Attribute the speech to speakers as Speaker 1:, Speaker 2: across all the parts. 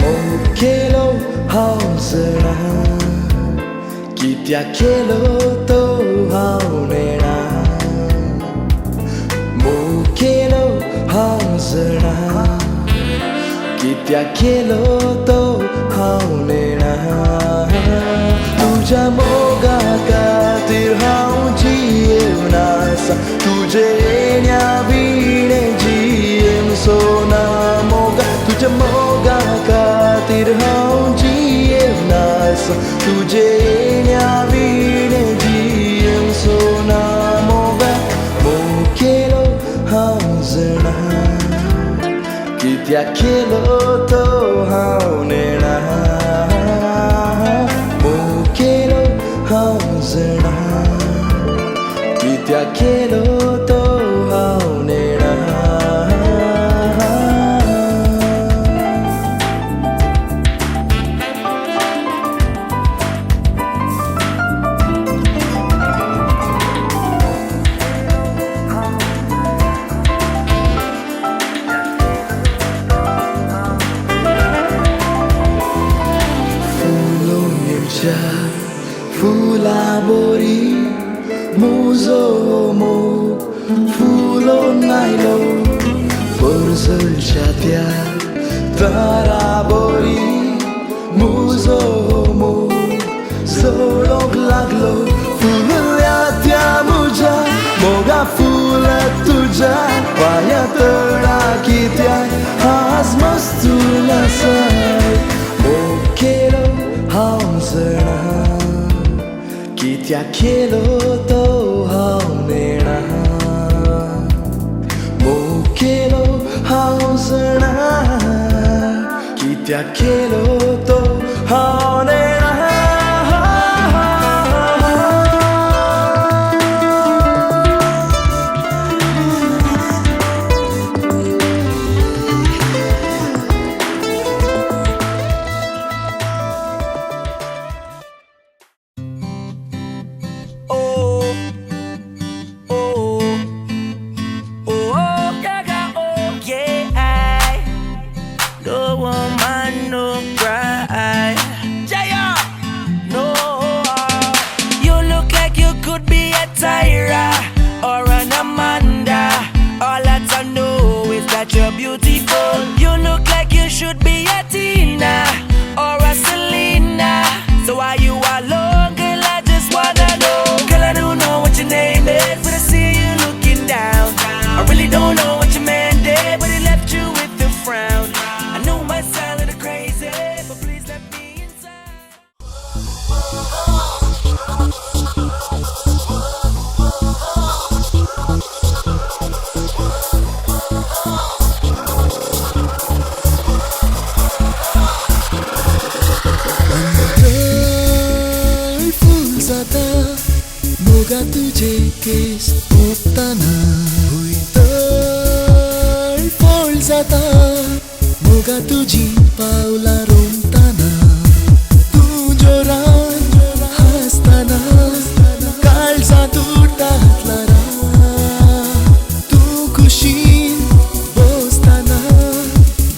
Speaker 1: Mokhelo hausna kitya khelo to haunena Mokhelo hausna kitya khelo to haunena तुझ्या मोगा खातीर हांव जियेवना तुझे येण्याविणे जियेम सोना मोगा तुझ्या मोगा खातीर हांव जियेवना तुझे येण्याविणे जियेम सोना मोगा मोखेलो हांव जाणा कित्याक केलो तो हांव नेणा कित्याक केलो तो हांव नेणा फुलोंच्या फुला बोरी Muzo mo fulo nailo Forzul shatia tarabori Muzo mo solog laglo Fulya tia muja moga fula tuja Paya tara kitya has mastula sai Mokhelo hausna कित्याक केलो तो हांव नेणा मोखेलो हांव जाणा कित्याक केलो तो हांव नेणा
Speaker 2: Tyra or an Amanda, all that I know is that you're beautiful. You look like you should be a Tina or a Selena. So why you alone, girl? I just wanna know. Girl, I don't know what your name is, but I see you looking down. I really don't know what your man did, but he left you with a frown. I know my sound is crazy, but please let me inside.
Speaker 1: Moga तुझे केस ओपताना भुंयतर फोळ जाता मोगा तुझी पावलां रोमताना तूं जोरान हांसताना काळजां तुटात तूं खुशीन बसताना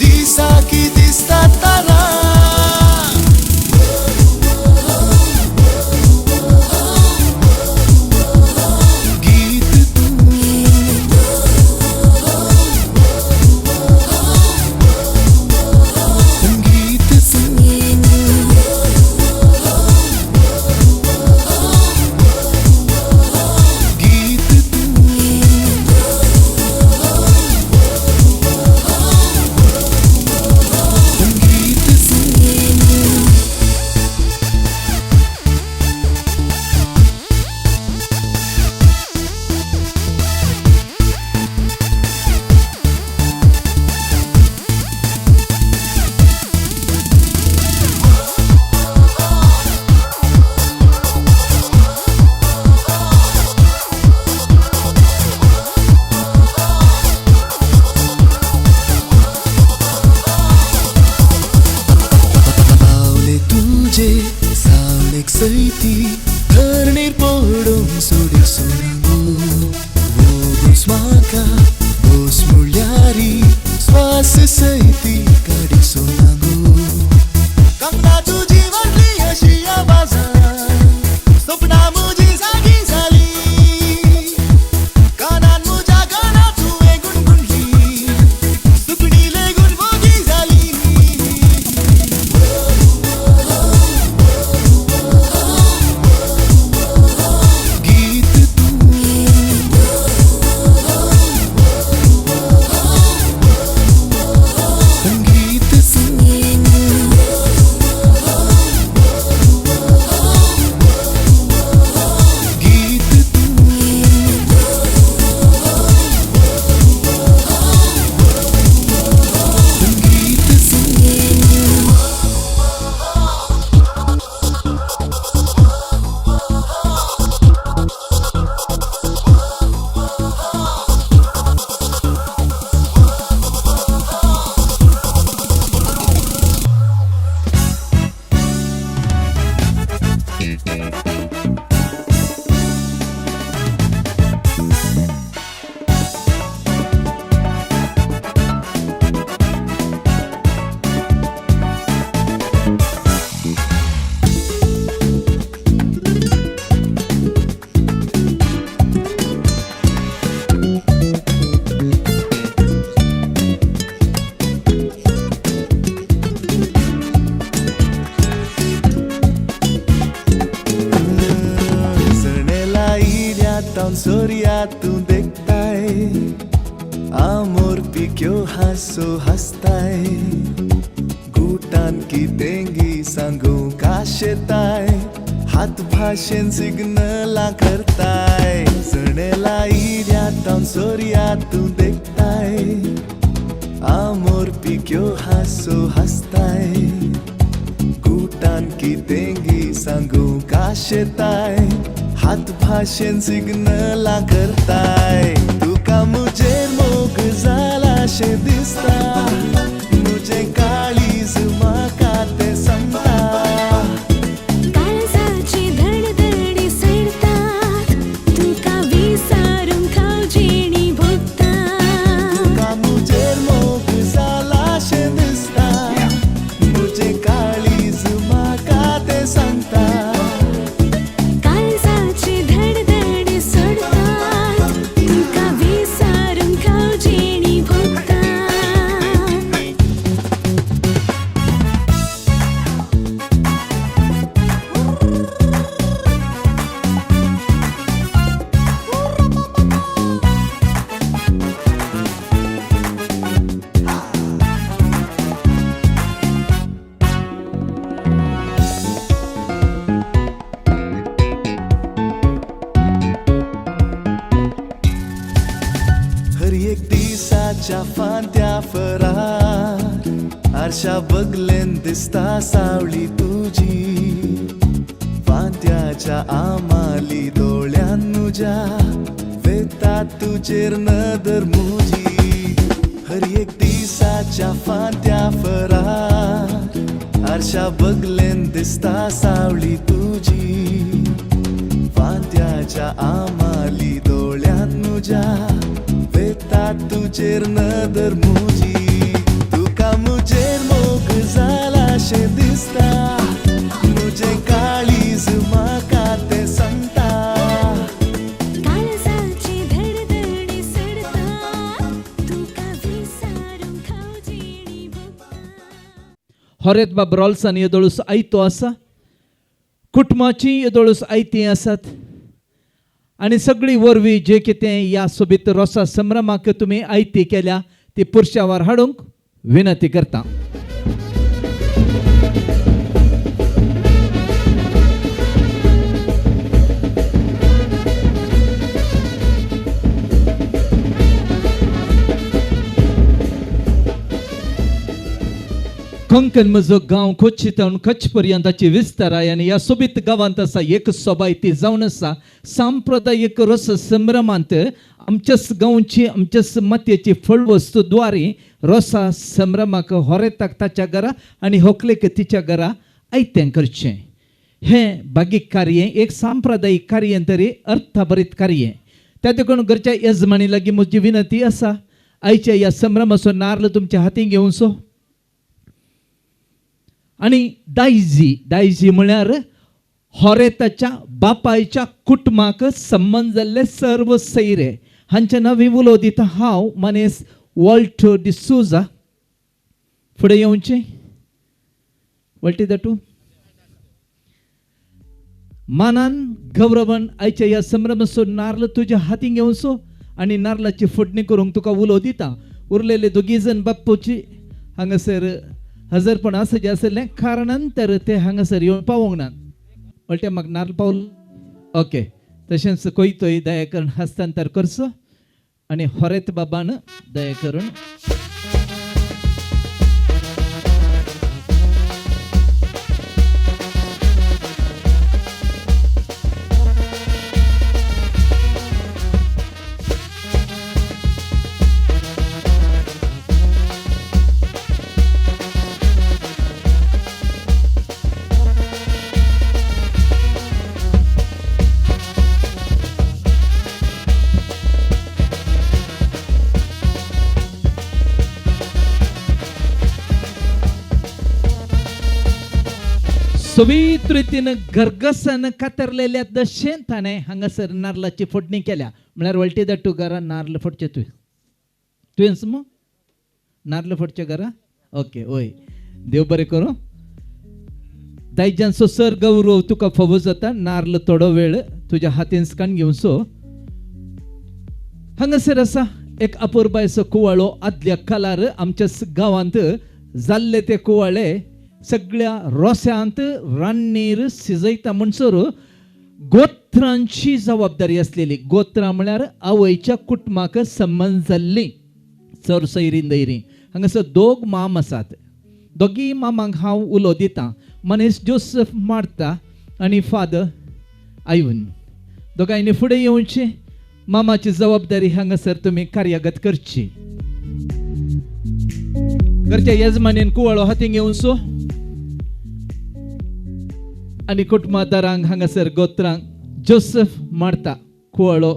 Speaker 1: दिसाकी दिसता तारा Saiti Ternir podong sudik sorangu Wogus maka होस मुळ्यारी श्वास सैती काडी सोनागो कंगना तुझी वाटली अशी आवाजान स्वप्ना मुजी जागी झाली कानान मुजा गाना तुवे गुणगुणली सुकणीले गुणगुणी झाली गीत तू संगीत गीत Soria tu देखताय amor पिक्यो हसो हसताय गुटान की तेंगी सांगू काशेताय हात भाषेन सिग्नला करताय सणेला इड्यातान सोरिया तू देखताय amor पिक्यो हसो हसताय गुटान की तेंगी सांगू काशेताय हात भाषेन सिग्नला करताय तुका मुझे मोग झाला शे दिसता मुझे काळीज माका ते सांगता
Speaker 3: काळजाची धडधडी सडतात तुका विसारून खावजेणी भोगता
Speaker 1: तुका मुझे मोग झाला शे दिसता मुझे काळीज माका ते सांगता
Speaker 3: काळजाची धडधडी सडतात तुका विसारून खावजेणी भोगता
Speaker 1: हर एक दिसाच्या फांत्या फरार आरशा बगलेन दिसता सावळी तुझी फांत्याच्या आमाली दोळ्यान मुजा वेता तुजेर नदर मुजी हर एक दिसाच्या फांत्या फरार आरशा बगलेन दिसता सावळी तुझी फांत्याच्या आमाली दोळ्यान मुजा वेता तुजेर नदर मुजी तुका मुजेर मोग झाला शे दिसता मुझे काळीज माका ते सांगता
Speaker 3: काळजाची धडधडी सडतात तुका विसारून खावजेणी भोगता
Speaker 4: ಹೊರೆತ್ ಬಬ್ರಾಲ್ಸನ್ ಎದೊಳುಸ್ ಐತು आसा कुटुंबाची एदोळूस आयती आसात आनी सगळी वरवीं जे कितें ह्या सोबीत रोसा संभ्रमाक तुमी आयती केल्या ती पुरश्यावर हाडूंक विनंती करता. कोंकण म्हजो गांव कोच्चितावन कच्छ पर्यंताची विस्ताराय आनी ह्या सोबीत गांवांत आसा एक सोबाय ती जावन आसा सांप्रदायिक रस संभ्रमांत आमच्याच गांवची आमच्याच मातयेची फळवस्तूद्वारे रोसा संभ्रमाक होरेताक ताच्या घरा आनी होकलेक तिच्या घरा आयतें करचें. हें बागीक कार्य एक सांप्रदायिक कार्य तरी अर्थभरीत कार्य. त्या देखून घरच्या येजमानी लागीं म्हजी विनंती आसा आयच्या या संभ्रमाचो नारळ तुमच्या हातीन घेवन सो. आणि दायजी म्हळ्यार होरेताच्या बापायच्या कुटुंबाक संबंध जाल्ले सर्व सैरे. हांचे नांव उलो दिता हांव मनीस वॉल्टर डिसूजा. फुडें येवचें. वळटी दाटू. मानान गौरवान आयच्या या संभ्रमाचो नारळ तुज्या हातीन घेवन सो आनी नारळाची फोडणी करूंक तुका उलो दिता. उरलेले दोगी जण बाप्पूची हांगासर हजरपण आसचे आसले कारणांतर ते हांगासर येवन पावोंक ना. वळटे म्हाका नारळ पावलो. ओके. तशेंच कोयतोय दया करून हस्तांतर करचो आनी होरेत बाबान दया करून सोबीत रीतीन गरगसन कातरलेल्या दशेन ताणें हांगासर नारळाची फोडणी केल्या. म्हळ्यार वळटी दाटू घरा नारळ फोडचे तुवेंच मो नारळ फोडचे घरा. ओके. ओय देव बरें करूं. दायजांचो सर गौरव तुका फावो जाता. नारळ थोडो वेळ तुज्या हातीन कान घेवन सो. हांगासर आसा एक अपुरबायचो कुवाळो. आदल्या काळार आमच्या गांवांत जाल्ले ते कुवाळे सगळ्या रोस्यांत रान्नीर शिजयता म्हणसर गोत्रांची जबाबदारी आसलेली. गोत्रां म्हळ्यार आवयच्या कुटुंबाक संबंध जाल्ली चर सैरीन दैरी. हांगासर दोग माम आसात. दोगी मामांक हांव उलो दितां. मनीस जोसेफ मार्ता आनी फादर आयवन. दोगांयनी फुडें येवचें. मामाची जबाबदारी हांगासर तुमी कार्यागत करची. घरच्या येजमानीन कुवाळो हातीन घेवन सो आनी कुटुंबादारांक हांगासर गोत्रांक जोसेफ मारता कुवाळो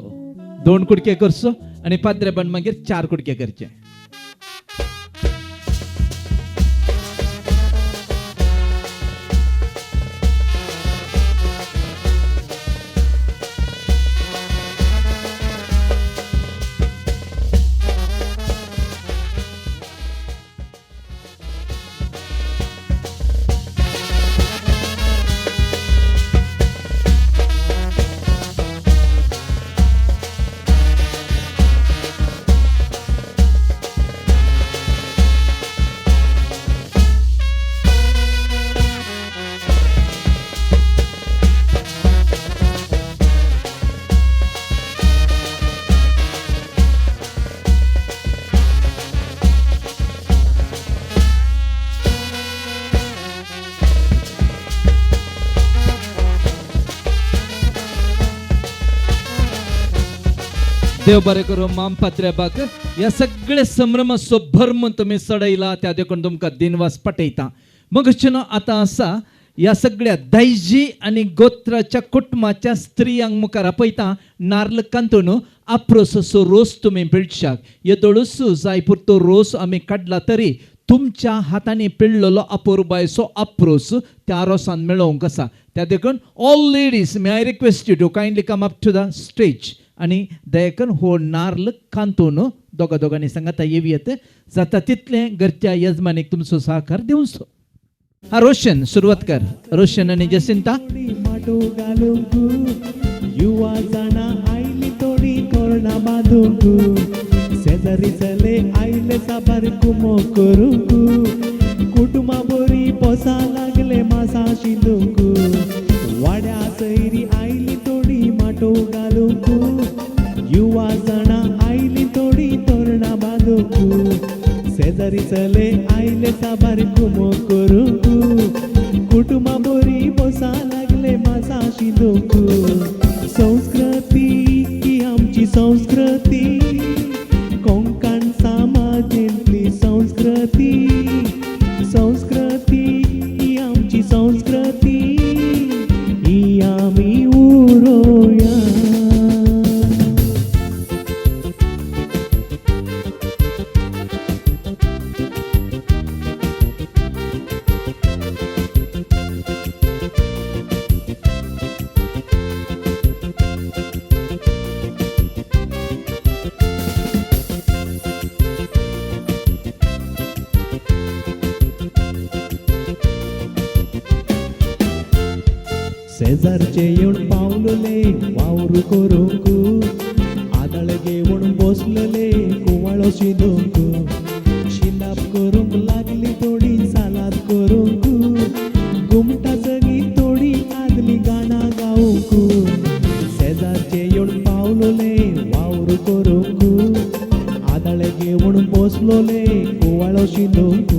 Speaker 4: 2 कुडके करचो आनी पाद्रेबान मागीर 4 कुडके करचे. देव बरें करूं. माम पात्र्याबाक ह्या सगळे संभ्रमाचो भर्म तुमी चडयला त्या देखून तुमकां दिनवास पटयता. मग आतां आसा ह्या सगळ्या दायजी आनी गोत्राच्या कुटुंबाच्या स्त्रियांक मुखार आपयता. नारळ कांतून आप्रोसो रोस तुमी पिळशाक. येदोळूच जाय पुरतो रोस आमी काडला तरी तुमच्या हातांनी पिळलेलो अपुरबायचो आप्रोस त्या रोसान मेळोवंक आसा. त्या देखून all ladies may I request you to kindly come up to the stage आनी दयकन हो नारळ कांतून दोगांनी सांगाता येवयेत. जाता तितलें घरच्या यजमानीक तुमचो सहकार दिवचो. हा रोशन सुरवात कर. रोशन आणि जसिंता.
Speaker 5: माटो घालूंक युवा जाणा आयली थोडी तोरणा बांधूंक शेजारी चले आयले साबार कुमो करूंक कुटुंबा बरी पोसा लागले मासा शिंदूंक वाड्या सैरी आयली थोडी माटो घालूंक युवा जाणा आयली थोडी तोरणा बांधूंक शेजारी चले आयले साबार कुमो करूंक कुटुंबा बरी पोसा लागले मासा शिंदूंक संस्कृती ही आमची संस्कृती कोंकण समाजेंतली संस्कृती संस्कृती ही आमची संस्कृती ही आमी उरोवया. शेजारचे येऊन पावलले वावरू करूंक आदळ घेऊन बसलेले कुवाळो शिदूंक शिलाप करूंक लागली थोडी सालाद करूंक घुमटा सगळी थोडी आदली गाणा गाऊंक शेजारचे येऊन पावलले वावरू करूंक आदळ घेऊन बसलोले कुवाळो शिदूंक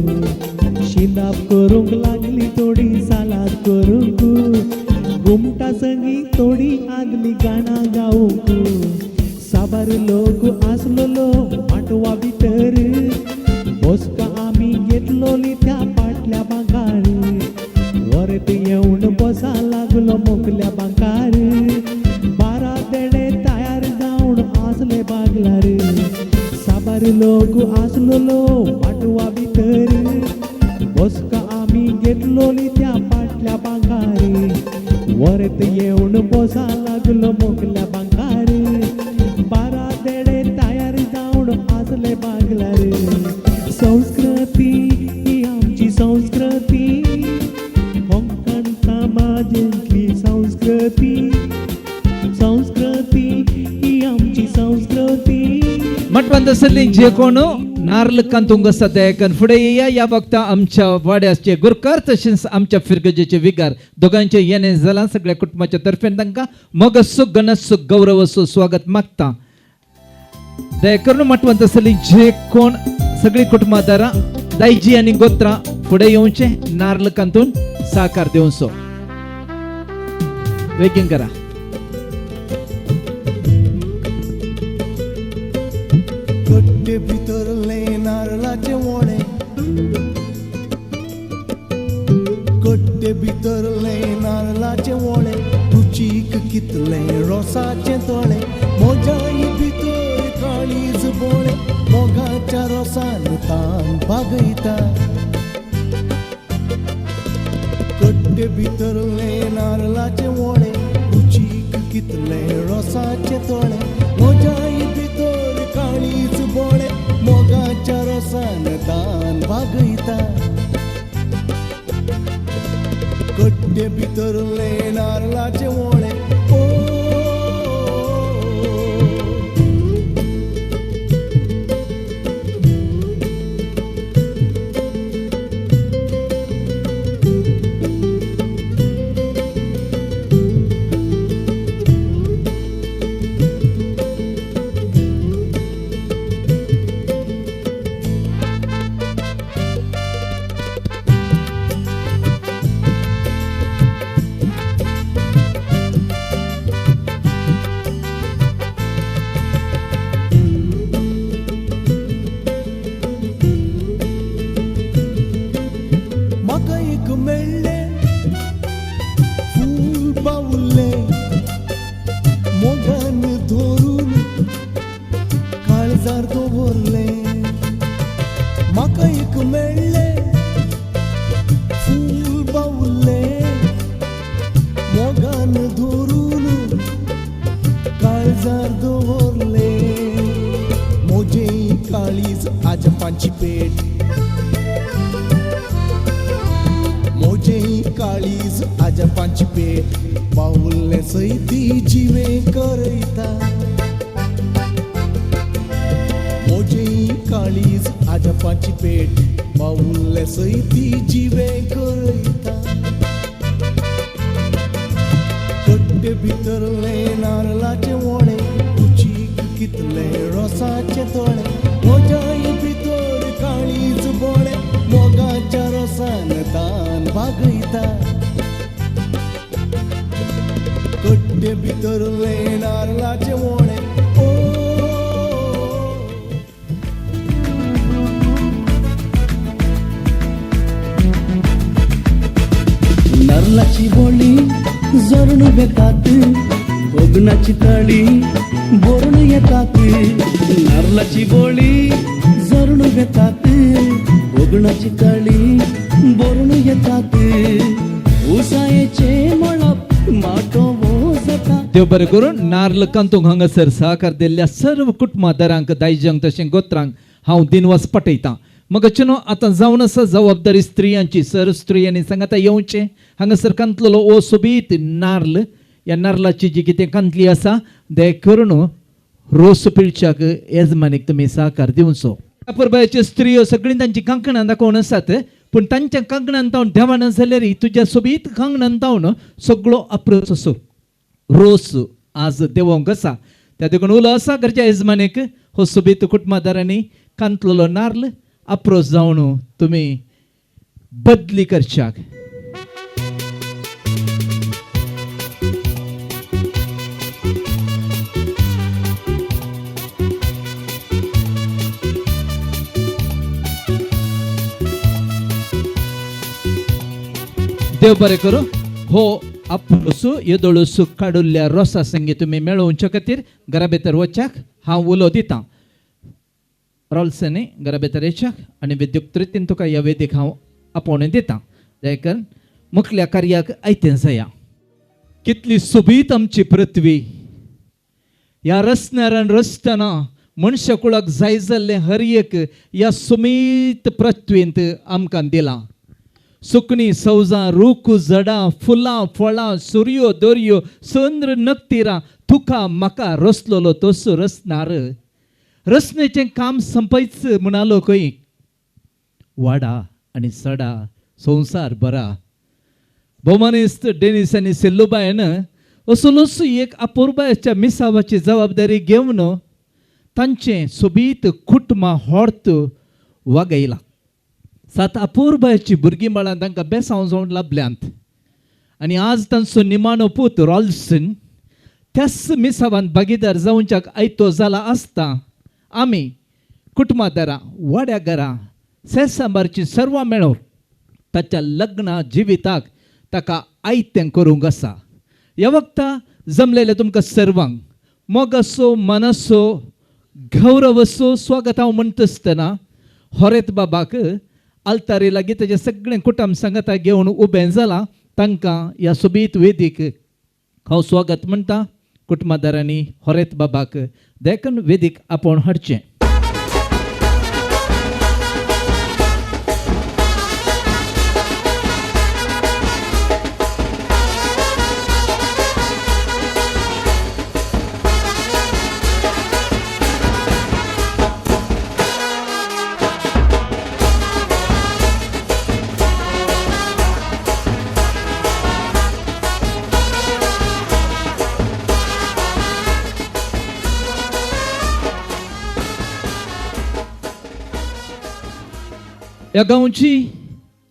Speaker 5: शिलाप करूंक लागली थोडी सालाद करूंक घुमटा संगी थोडी आदली गाणा गाऊंक साबार लोक आसलोलो माटवा भितर बसका आमी घेतलोली त्या पाटल्या बांकार वरत येऊन बसा लागलो मोकल्या बांकार 12 देडे तयार जाऊन आसले बागलार साबार लोक आसलोलो माटवा भितर बसका आमी घेतलोली त्या पाटल्या बांकार वरत येऊन बसा लागलो मोकल्या बांकार 12 देडे तयार जाऊन आसले बागलार संस्कृती ही आमची संस्कृती कोंकण समाजांतली संस्कृती संस्कृती ही आमची संस्कृती
Speaker 4: मटवंतसली जे कोण नार्ल कांतुंग सध्याकन फुडें येया या वक्ता आमच्या वाड्याचे गुरकार तशेंच आमच्या फिरगजेचे विगार दोगांचे येणे जालां सगळ्या कुटुंबाच्या तर्फेन तांकां मोगसो गणसो गौरवसो स्वागत मागता दया करून मटवंतसली जे कोण सगळी कुटुंबादारां दायजी आनी गोत्रा फुडें येवचे नार्ल कांतून सहकार दिवचो बेगीन करा
Speaker 1: कट्टे भितरले नारळाचे वोणे कट्टे भितरले नारळाचे वोणे रुचीक कितले रोसाचे तोळे मोजाई भितर काळीज बोळे मोगाच्या रोसान तान बागयता कट्टे भितरले नारळाचे वोणे रुचीक कितले रोसाचे तोळे मोजाई भितर काळीज बोळे मोगाच्या रोसान तान बागयता कट्टे भितरले नारळाचे वोळे म्हाका एक मेळ्ळे फूल बावुल्ले मोगान धरून काळजार दवरले म्हाका एक मेळ्ळे फूल बावुल्ले मोगान धरून काळजार दवरले मोजे काळीज आजपांची पेट मोजे काळीज आजपांची पेट बावुल्ले सैती जिवे करयता मोजे काळीज आजपांची पेट बावुल्ले सैती जिवे करयता कट्टे भितरले नारळाचे वोणे रुचीक कितले रोसाचे तोळे मोजाई भितर काळीज बोळे मोगाच्या रोसान तान बागयता कट्टे भितरले नारळाचे वोणे
Speaker 6: नारळाची बोळी जरून बेतात गोगनाची तळी बोरून येतात नारळाची बोळी जरून बेतात गोगनाची तळी बोरून येतात उसायेचे मळप माटो वोजता
Speaker 4: देव बरें करून नार्ल कांतूंक हांगासर सहकार दिल्ल्या सर्व कुटुंबादारांक दायजांक तशें गोत्रांक हांव दिनवास पटयतां मग अचनो आता जावन आसा जबाबदारी स्त्रियांची. सर स्त्रियांनी सांगाता येवचें. हांगासर कांतलेलो ओ सोबीत नार्ल, ह्या नारळाची जी कितें कांतली आसा दय करून रोस पिळच्याक येजमानीक तुमी सहकार दिवचो. पुरबायच्यो स्त्रियो सगळीं तांची कंकणां दाखोवन आसात, पूण तांच्या कंकणांत जावन देवाना जाल्यार तुज्या सोबीत कंकणांत जावन सगळो अप्रोच असो रोस आज देवोंक आसा. त्या देखून उलो आसा घरच्या येजमानीक हो सोबीत कुटुंबादारांनी कांतलेलो नार्ल अप्रोच जावन तुमी बदली करच्याक. देव बरें करूं. हो अप्रोस येदोळूस काडुल्ल्या रोसा संगी तुमी मेळोवच्या खातीर घरा भितर वचाक हांव उलो दितां. रॉल्सनी घरा भितर येच्याक आनी विद्युक्त रितीन तुका ह्या वेदीक हांव आपोवणें दितां. देखून मुखल्या कार्याक आयतें जाया. कितली सोबीत आमची पृथ्वी. ह्या रचणारान रचतना मनशा कुळाक जाय जाल्लें हर एक ह्या सुमीत पृथ्वींत आमकां दिलां. सुकणी सौजां रूख झाडां फुलां फळां सुर्यो दर्यो चंद्र नक्षत्रां तुका म्हाका रचलेलो तसो रचणार. रचनेचें काम संपयच म्हणालो खंय. वाडा आनी चडा संवसार बरा. भौमानिस्त डेनिस आनी सेल्लुबायन असलोच एक अपुरबायच्या मिसावाची जबाबदारी घेवन तांचें सोबीत कुटुंबां होर्त वागयलां. 7 अपुरबायची भुरगीं बाळां तांकां बेसांव जावन लाभल्यांत. आनी आज तांचो निमाणो पूत रॉल्सन त्याच मिसावान भागीदार जावच्याक आयतो जाला आसता आमी कुटुंबादारां वाड्या घरां सेसांबारची सर्वां मेळोवन ताच्या लग्ना जिविताक ताका आयतें करूंक आसा. ह्या वक्ता जमलेले तुमकां सर्वांक मोग असो मन असो गौरव असो स्वागत हांव म्हणटा आसतना होरेत बाबाक आल्तारी लागीं ताचे सगळें कुटुंब सांगाता घेवन उबें जालां. तांकां ह्या सोबीत वेदीक हांव स्वागत म्हणटा. कुटुंबादारांनी होरेत बाबाक देखून वेदीक आपोवन हाडचें. ह्या गांवची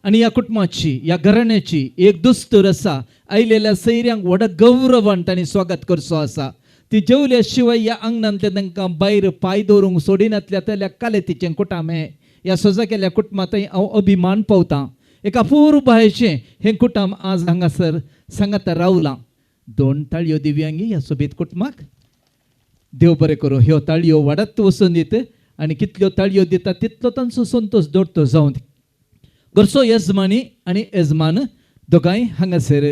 Speaker 4: आनी ह्या कुटुंबाची ह्या घराण्याची एक दुस्तूर आसा. आयलेल्या सैऱ्यांक व्हडा गौरवान तांणी स्वागत करचो आसा. ती जेवल्या शिवाय ह्या आंगणांतले तांकां भायर पांय दवरूंक सोडिनातल्या जाल्यार कालेतीचें कुटाम ह्या सजा केल्ल्या कुटुंबांत हांव अभिमान पावतां. एक अपुरबायेचें हें कुटुंब आज हांगासर सांगाता रावलां. 2 ताळयो दिव्यांगी ह्या सोबीत कुटुंबाक. देव बरें करूं. ह्यो ताळयो वाडत वचून दीत आनी कितल्यो ताळयो दिता तितलो तांचो संतोश दडतो जावं. घरचो येजमानी आनी येजमान दोगांय हांगासर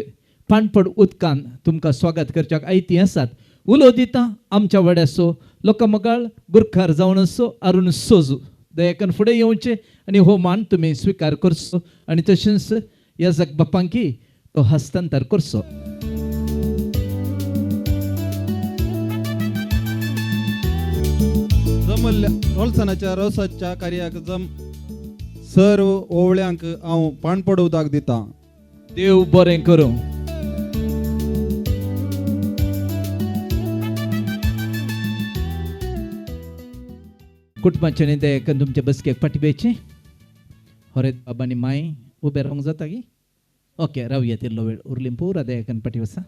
Speaker 4: पाणपड उदकान तुमकां स्वागत करच्याक आयती आसात. उलो दिता आमच्या वाड्याचो लोकमगाळ गुरखार जावन असो अरुण सोजू दयाकन फुडें येवचें आनी हो मान तुमी स्विकार करचो आनी तशेंच ह्या जग बापांकी तो हस्तांतर करचो.
Speaker 7: जमल्ल्या रोल्सनाच्या रोसाच्या कार्याक सर्व ओवळ्यांक हांव पाणपड उदक दितां.
Speaker 4: देव बरें करूं. कुटुंबाचे दयाकन तुमच्या बसकेक पाठिबेचें. होरेत बाबांनी माय उबें रावंक जाता की ओके रावया तिल्लो वेळ उरली पुरा दयाकन पाठी वसा.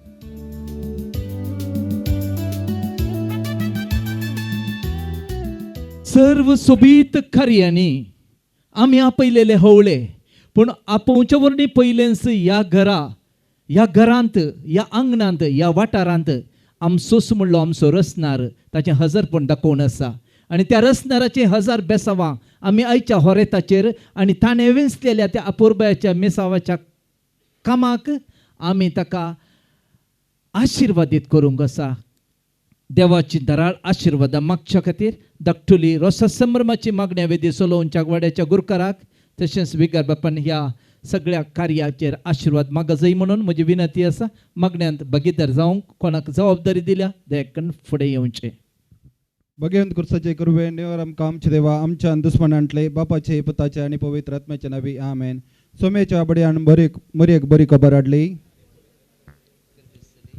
Speaker 4: सर्व सोबीत कार्यांनी आमी आपयलेले हवळे पूण आपोवच्या वरणी पयलेंच ह्या घरांत ह्या आंगणांत ह्या वाठारांत आमचोच म्हणलो आमचो रचणार ताचें हजरपण दाखोवन आसा. आनी त्या रचणाराची 1000 बेसांवां आमी आयच्या होरेताचेर आनी ताणें वेंचलेल्या त्या अपुरबायाच्या मेसावाच्या कामाक आमी ताका आशिर्वादीत करूंक आसा. देवाची दराळ आशिर्वादा मागच्या खातीर धाकटुली रोसा संभ्रमाची मागण्या वेदी सोलोवच्या वाड्याच्या गुरकाराक तशेंच विकार बापान ह्या सगळ्या कार्याचेर आशिर्वाद मागा जाय म्हणून म्हजी विनंती आसा. मागण्यांत भागीदार जावंक कोणाक जबाबदारी दिल्या दयाकन फुडें येवचें.
Speaker 7: भगवंत कुर्साचे करुवे निवर आमकां आमचे देवा आमच्या दुस्मनांतले बापाचे पुताचे आणि पवित्र आत्म्याचे नावी आमेन. सोम्याच्या बड्यान मरी बरी खबर हाडली.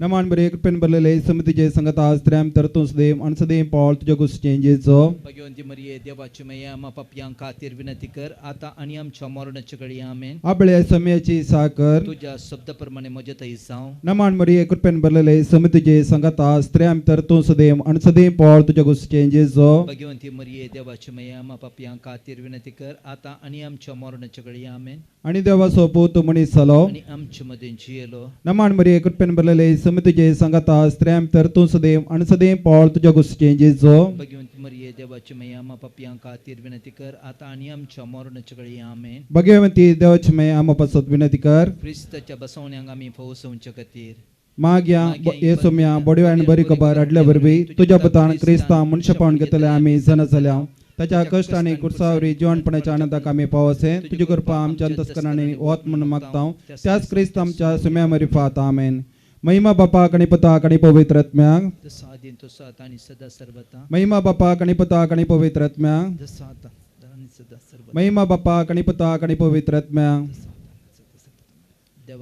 Speaker 7: नमान बरे कृपेन भरलेले समितीचे संगता स्त्रेम तरतून सदैव आणि सदैव पावल तुझ्या गोष्टींचेचो
Speaker 4: भगवंती मरिये देवाची मैया मा पापयां खातीर विनंती कर आता आणि आमच्या मरणाच्या घडी आमेन.
Speaker 7: आपल्या समयाची साकर
Speaker 4: तुझ्या शब्दाप्रमाणे म्हजे थंय जावं.
Speaker 7: नमान बरे कृपेन भरलेले समितीचे संगता स्त्रेम तरतून सदैव आणि सदैव पावल तुझ्या गोष्टींचेचो
Speaker 4: भगवंती मरिये देवाची मैया मा पापयां खातीर विनंती कर आता आणि आमच्या मरणाच्या घडी आमेन.
Speaker 7: आणि देवा सोपूत मनीस जालो.
Speaker 4: आणि आमच्या मदीं जियेलो.
Speaker 7: नमान बरे कृपेन भरलेले समितीचे संगता स्त्रेम तरतून सदैव आणि सदैव पावल तुझ्या गोष्टींचेचो
Speaker 4: भगवंती मरिये देवाची मैया मा पापयां खातीर विनंती कर आता आणि आमच्या मरणाच्या घडी आमेन.
Speaker 7: भगवंती देवाची मैया आम्हा पासत विनंती कर.
Speaker 4: क्रिस्ताच्या बसवण्यांक आमी फवसवच्या खातीर
Speaker 7: माग्या येसुम्या बड्यो आनी बरी खबर हाडल्या वरवीं तुझ्या पतान क्रिस्तांव मनशापण घेतले आमी जन जाल्या. ताच्या कश्ट आनी कुर्सावरी जिवणपणाच्या आनंदाक आमी पावसे. तुजी कृपा आमच्या अंतस्करणांनी वत म्हणून मागता. त्याच क्रिस्त आमच्या सुम्या मरिफात आमेन. महिमा बापाक आनी पुताक आनी पवित्र आत्म्याक.
Speaker 4: जसा आदीन तसो आता आणि सदा सर्वता.
Speaker 7: महिमा बापाक आनी पुताक आनी पवित्र आत्म्याक.
Speaker 4: जसा आता आणि सदा सर्वता.
Speaker 7: महिमा बापाक आनी पुताक आनी पवित्र आत्म्याक.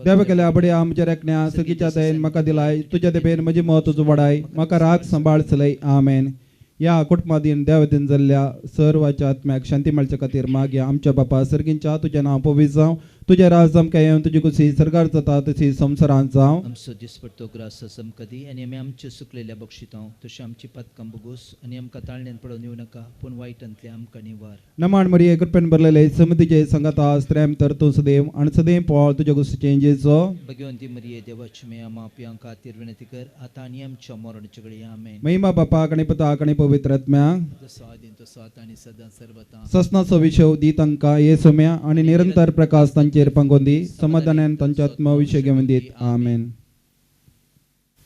Speaker 7: देवा केल्या बड्या आमच्या रेखण्या सगीच्या दयेन म्हाका दिलाय. तुज्या देबेन म्हजी मोत तुजो वडाय. म्हाका राग सांबाळ चलय आमेन. या कुटुंबादीन देवादीन जाल्ल्या सर्वाच्या आत्म्याक शांती मेळच्या खातीर मागया. आमच्या बापा सर्गींच्या तुजें नांव पवित्र जावं. तुजें राज आमकां येवन तुजी कुशी सरकार जाता तशी संवसारांत जावं.
Speaker 4: आमचो दिसपडतो ग्रास समकदी आनी आमी आमचे सुकलेल्या बक्षितांव तशें आमची पातकां बुगूस आनी आमकां ताळण्यान पडोवन येवं नाका पूण वायटांतले आमकां निवार.
Speaker 7: नमान मरिये कृपेन भरलेले समितीचे संगता स्त्रेम तरतून सदैव आणि सदैव पावल तुज्या गोष्टीचे जेजो
Speaker 4: भगवंती मरिये देवाची मैया मा पापयां खातीर विनंती कर आता आणि आमच्या मरणाच्या घडी आमेन.
Speaker 7: महिमा बापाक आनी पुताक आनी पवित्र आत्म्याक.
Speaker 4: जसो आदीन तसो आता आणि सदा सर्वता.
Speaker 7: ससनाचो विशव दी तांकां येसुम्या आणि निरंतर प्रकाश तांचेर पंगोवन दी. समाधानान तांच्या आत्मविशय घेवन दीत आमेन.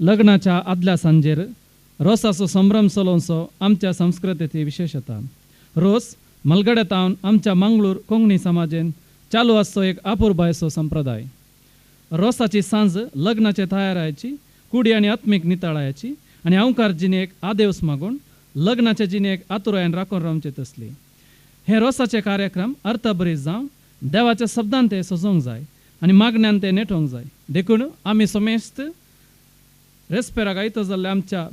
Speaker 8: लग्नाच्या आदल्या सांजेर रोसाचो संभ्रम चलोवचो आमच्या संस्कृतेची विशेषता. रोस मलगड्यातावन आमच्या मंगळूर कोंकणी समाजेन चालू आसचो एक आपुरबायचो संप्रदाय. रोसाची सांज लग्नाचे तयारायची कुडी आनी आत्मीक नितळायाची आनी अवकार जिणेक आदेवस मागून लग्नाच्या जिणेक आतुरायेन राखून रावचे तसली. हे रोसाचे कार्यक्रम अर्थभरीत जावं देवाच्या शब्दांत ते सजोवंक जाय आनी मागण्यान ते नेटोवंक जाय. देखून आमी सोमेस्त रेस्पेराक आयतो जाल्ल्या आमच्या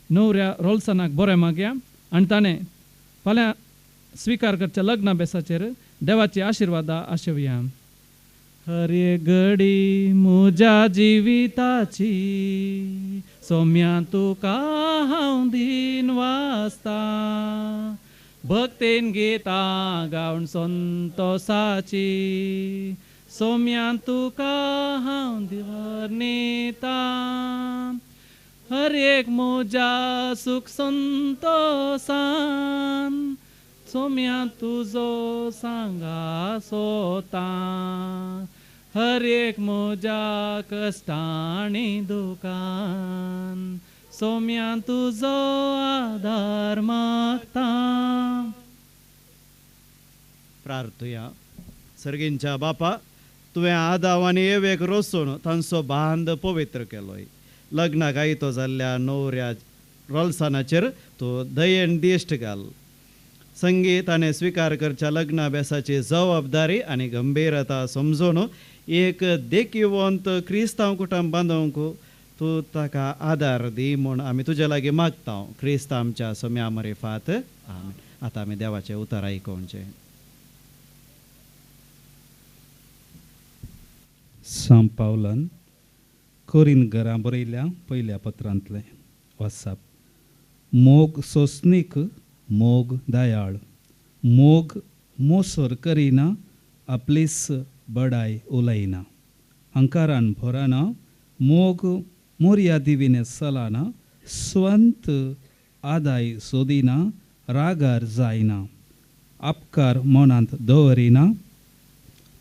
Speaker 8: न्हवऱ्या रोल्सनाक बरें मागया आनी ताणें फाल्यां स्विकार करच्या लग्ना बेसाचेर देवाची आशिर्वादा आशेवया. हर एक घडी म्हज्या जिविताची सोम्या तुका हांव दिन वाचता. भक्तेन गितां गावन संतोसाची सोम्या तुका हांव दिवर्निता. हर एक म्हज्या सुख संतोसान सोम्या तुजो सांगा सोता. हर एक म्हज्या कश्टांनी दुखान सोम्या तुजो आदार मागता.
Speaker 9: प्रार्थया. सर्गींच्या बापा तुवें आदाव आनी येवेक रोसून तांचो बांद पवित्र केलोय. लग्नाक आयतो जाल्ल्या न्हवऱ्या रोल्सनाचेर तूं दयेन दिश्ट घाल. संगीत आनी स्विकार करच्या लग्ना बेसाची जबाबदारी आनी गंभीरता समजून एक देखीवंत क्रिस्तांव कुटुंब बांदूंक तूं ताका आदार दी म्हूण आमी तुजे लागीं मागता. क्रिस्त आमच्या सोम्या मरिफात आमेन. आतां आमी देवाचें उतर आयकोवचें.
Speaker 10: सांत पावलान कोरीन घरां बरयल्या पयल्या पत्रांतलें वाचप. मोग सोंसणीक मोग दयाळ. मोग मोसोर करिना आपलीच बडाय उलयना. अंकारान भोराना. मोग मोर्यादिविने चलाना. स्ವಂತ आदाय सोदिना. रागार जायना. आपकार मनांत दवरिना.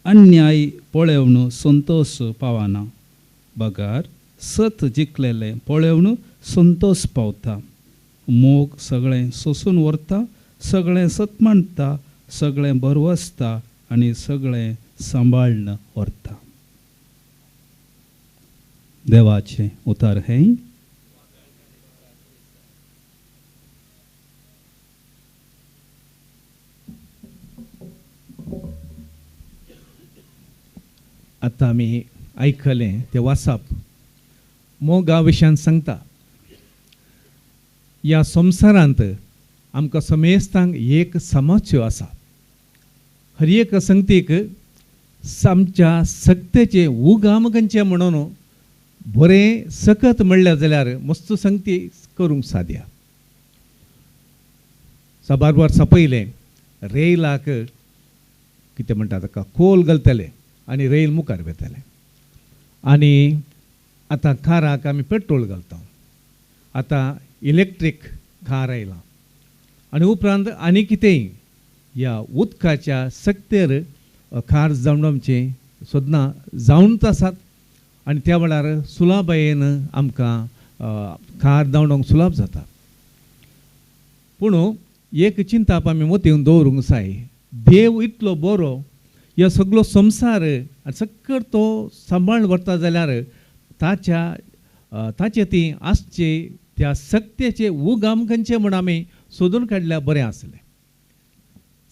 Speaker 10: अन्याय पळेवन संतोष पावना. बगार सत जिखलेले पळेवन संतोष पावता. मोग सगळें सोसून व्हरता, सगळें सतमाणता, सगळें बरवसता आनी सगळें सांबाळन व्हरता. देवाचें उतर हें.
Speaker 4: आतां आमी आयकलें तें वाचप. मोगा विशयान सांगता, ह्या संवसारांत आमकां समेस्तांक एक समस्या आसा. हर एक संगतीक आमच्या सक्तेचे उगाम खंयचे म्हणून बरें सकत म्हणलें जाल्यार मस्त संगती करूंक साद्या. साबार वर्सां पयलें रेलाक कितें म्हणटा ताका खोल घालतले आनी रेल मुखार वेताले. आनी आतां काराक आमी पेट्रोल घालता. आतां इलेक्ट्रीक कार आयलां आनी उपरांत आनी कितेंय ह्या उदकाच्या सक्तेर कार जावंडोवचे सोदना जावनच आसात. आनी त्या वेळार सुलभायेन आमकां कार धांवडोवंक सुलभ जाता. पूण एक चिंता आमी मतीन दवरूंक जाय. देव इतलो बरो ह्यो सगळो संवसार सक्कड तो सांबाळून व्हरता जाल्यार ताचे ती आसचे त्या सक्तेचे उगाम खंयचे म्हूण आमी सोदून काडल्यार बरें आसलें.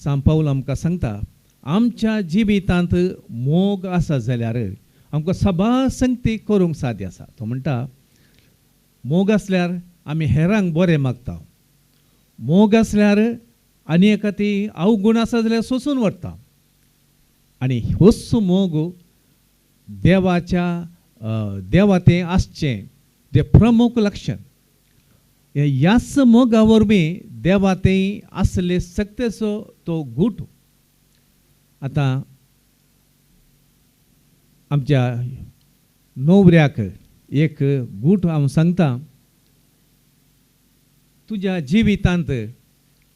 Speaker 4: सांत पाऊल आमकां सांगता, आमच्या जिवितांत मोग आसा जाल्यार आमकां सभा संगती करूंक साद्य आसा. तो म्हणटा, मोग आसल्यार आमी हेरांक बरें मागता. मोग आसल्यार आनी एका ती अवगुण आसा जाल्यार सोंसून व्हरता. आनी होच मोग देवा तें आसचें तें प्रमुख लक्षण. ह्याच मोगा वरवीं देवा तें आसले सक्तेचो तो गूट. आतां आमच्या न्हवऱ्याक एक गूट हांव सांगता. तुज्या जिवितांत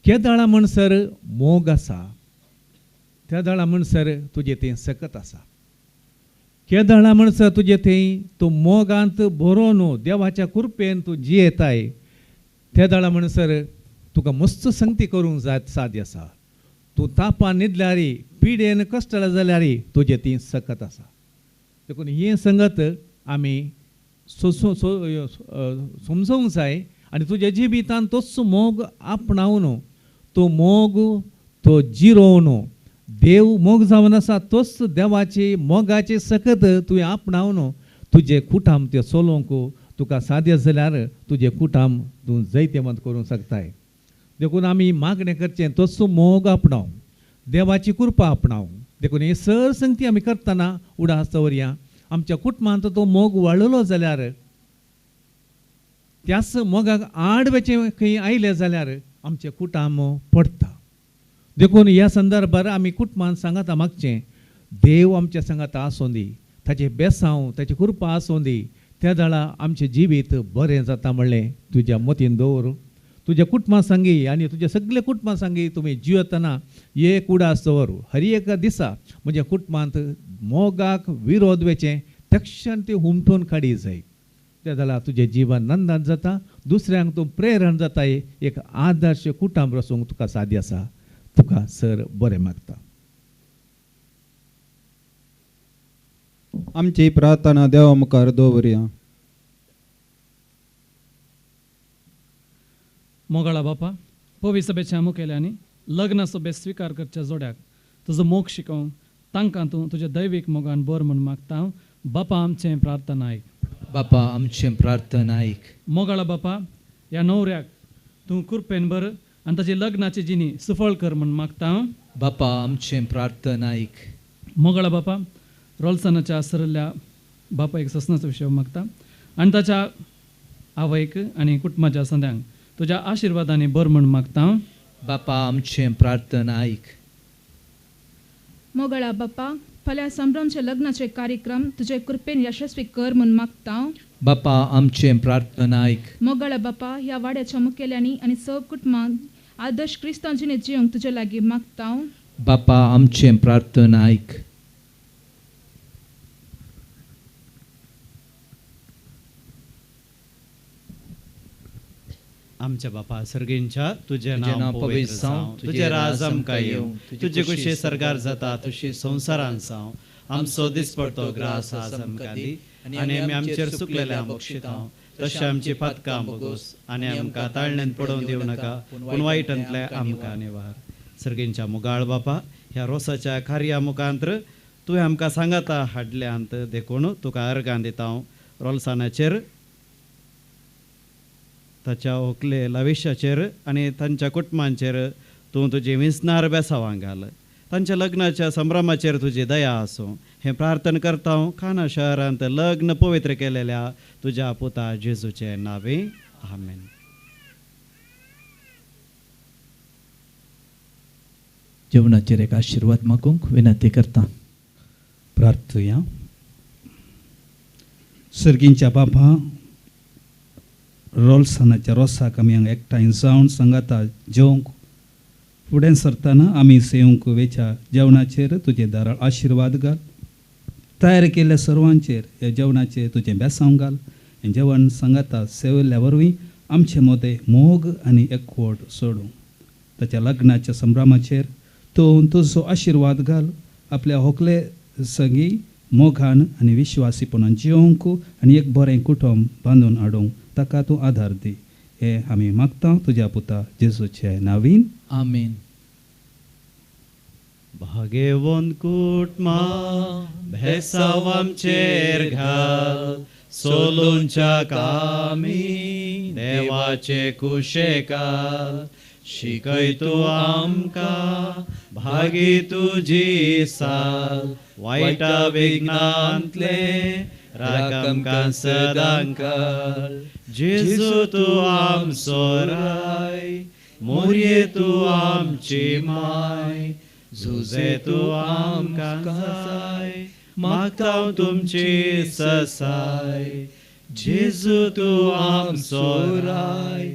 Speaker 4: केदाळा म्हणसर मोग आसा, केदाळा म्हणसर तुजें तें सकत आसा. केदाळा म्हणसर तुजें तें तूं मोगांत बरो न्हू देवाच्या कृपेन तूं जियेताय. केदाळा म्हणसर तुका मस्त संगती करूंक साद्य आसा. तूं तापान न्हिदल्यारी पिडेन कश्टाळ जाल्यारी तुजें ती सकत आसा. देखून ही संगत आमी समजूंक जाय. आनी तुज्या जिवितांत तोच मोग आपणावन तो मोग तो जिरोवन देव मोग जावन आसा तोच देवाची मोगाची सकत तुवें आपणावन तुजें कुटाम तें चलोवंक तुका साद्य जाल्यार तुजें कुटाम तूं जैतवंत करूंक शकताय. देखून आमी मागणें करचें तोच मोग आपणाव, देवाची कृपा आपणाव. देखून ही सर संगती आमी करतना उडास दवरया. आमच्या कुटुंबांत तो मोग वाडलो जाल्यार त्याच मोगाक आडवेचें खंय आयलें जाल्यार आमचें कुटाम पडटा. देखून ह्या संदर्भार आमी कुटुंबान सांगाता मागचें, देव आमच्या सांगाता आसूं दी, ताचें बेसांव ताची कृपा आसूं दी. त्या दाळा आमचें जिवीत बरें जाता म्हणलें तुज्या मतीन दवर. तुज्या कुटुंबा सांगी आनी तुज्या सगळ्या कुटुंबा सांगी तुमी जियेतना एक उडास दवर. हर एका दिसा म्हज्या कुटुंबांत मोगाक विरोध वेचें तक्षण तें हुमटून काडी जाय. त्या जाल्यार तुजें जिवन नंदान जाता. दुसऱ्यांक तूं प्रेरण जाता. एक आदर्श कुटुंब रचूंक तुका साद्य आसा. तुका सर बरें मागता.
Speaker 7: आमची प्रार्थना देवा मुखार दवरया.
Speaker 8: मोगाळा बापा, पवित्र सभेच्या मुखेल्यांनी लग्न सभेत स्वीकार करच्या जोड्याक तुजो मोग शिकोवंक तांकां तूं तुज्या दैवीक मोगान बर म्हूण मागता. बापा आमचें प्रार्थना आयक.
Speaker 4: बापा आमचें प्रार्थना आयक.
Speaker 8: मोगाळा बापा, ह्या न्हवऱ्याक तूं कृपेन बर आनी ताची लग्नाची जिणी सुफळ कर म्हूण मागता.
Speaker 4: बापा आमचें प्रार्थना आयक.
Speaker 8: मोगाळा बापा, रोल्सनाच्या सरल्या बापा एक ससनाचो विशय मागता आनी ताच्या आवयक आनी कुटुंबाच्या सद्यांक तुज्या आशिर्वादांनी बर म्हूण मागता.
Speaker 4: बापा आमचें प्रार्थना आयक.
Speaker 11: मोगाळा बापा, फाल्यां संभ्रमचे लग्नाचे कार्यक्रम तुजे कृपेन यशस्वी कर म्हूण मागता.
Speaker 4: बापा आमचें प्रार्थना आयक.
Speaker 11: मोगाळा बापा, ह्या वाड्याच्या मुखेल्यांनी आनी सब कुटुंबान आदर्श क्रिस्तांव जिणे जियोंक तुजे लागीं मागता.
Speaker 4: बापा आमचें प्रार्थना आयक.
Speaker 9: आमच्या बापा सर्गेंच्या तुझे
Speaker 4: नाव
Speaker 9: नाव
Speaker 4: पवित्र जावं,
Speaker 9: तुझे राज आमकां येवं, तुझे कुशी सरकार जाता तशी संवसारान जावं. आमचो दिसपडतो ग्रास आज आमकां दी, आनी आमी आमचेर चुकलेल्या बक्षितांव. तशें आमची पातकां बोगोस, आनी आमकां ताळण्यांत पडोवन दिवं नाका, पूण वायटांतले आमकां निवार. सर्गेंच्या मुगाळ बापा, ह्या रोसाच्या कार्या मुखांत्र तुवें आमकां सांगाता हाडल्यांत देखून तुका अर्गां दिता. रोल्सानाचेर, ताच्या व्हंकले लविशाचेर आनी तांच्या कुटुंबांचेर तूं तुजी विस्नार बेसावां घाल. तांच्या लग्नाच्या संभ्रमाचेर तुजी दया आसूं. हें प्रार्थना करता हांव खाना शहरांत लग्न पवित्र केलेल्या तुज्या पुता जेजूचे नावे. आमेन.
Speaker 4: जेवणाचेर एक आशिर्वाद मागूंक विनंती करता.
Speaker 10: प्रार्थया. सर्गींच्या बापा, रोल्सानाच्या रोसाक आमी हांगा एकठांय जावन सांगाता जेवंक फुडें सरतना आमी सेवंक वेच्या जेवणाचेर तुजे दाराळ आशिर्वाद घाल. तयार केल्ल्या सर्वांचेर ह्या जेवणाचेर तुजें बेसांव घाल. हें जेवण सांगाता सेविल्ल्या वरवीं आमचे मोदें मोग आनी एकवट सोडूं. ताच्या लग्नाच्या संभ्रमाचेर तूं तुजो आशिर्वाद घाल. आपल्या व्हंकले सगळी मोगान आनी विश्वासीपणान जिवंक आनी एक बरें कुटुंब बांदून हाडूंक ताका तूं आदार दी. हे आमी मागता तुज्या पुता जेजूचे नांवीन.
Speaker 4: आमेन.
Speaker 9: भाग्यवन कुटमा भेसाव आमचेर घाल. सोलूंच्या कामी देवाचे कुशेकाल. शिकय तूं आमकां भागी तुजी साल. वायटा विघ्नांतले राग आमकां सदां काल. जेजू तूं आमचो राय, मोरये तूं आमची माय. झुजे तूं आमकां जाय, मागता हांव तुमची ससाय. जेजू तूं आमचो राय,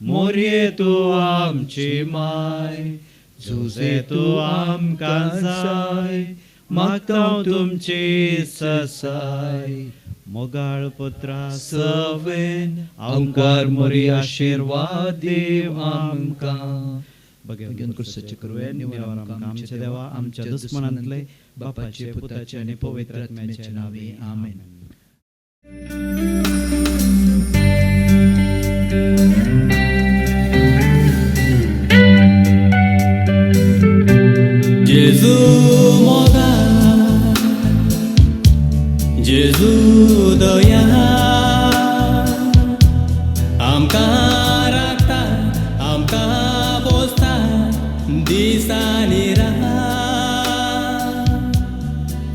Speaker 9: मोरये तूं आमची माय. झुजे तूं आमकां जाय, मागता हांव तुमची ससाय. मोगाळ पुत्रा सवेन आमकां मोरी आशिर्वाद दिव आमकां. भगवान कृष्णाचे कृपेन निवार आमकां आमच्या देवा आमच्या दुस्मनांतले बापाचे पुताचे आनी पवित्र आत्म्याचे नावे. आमेन.
Speaker 6: जेजू मोगा, जेजू दया, आमकां राखता, आमकां पोसता दिसांनी रात.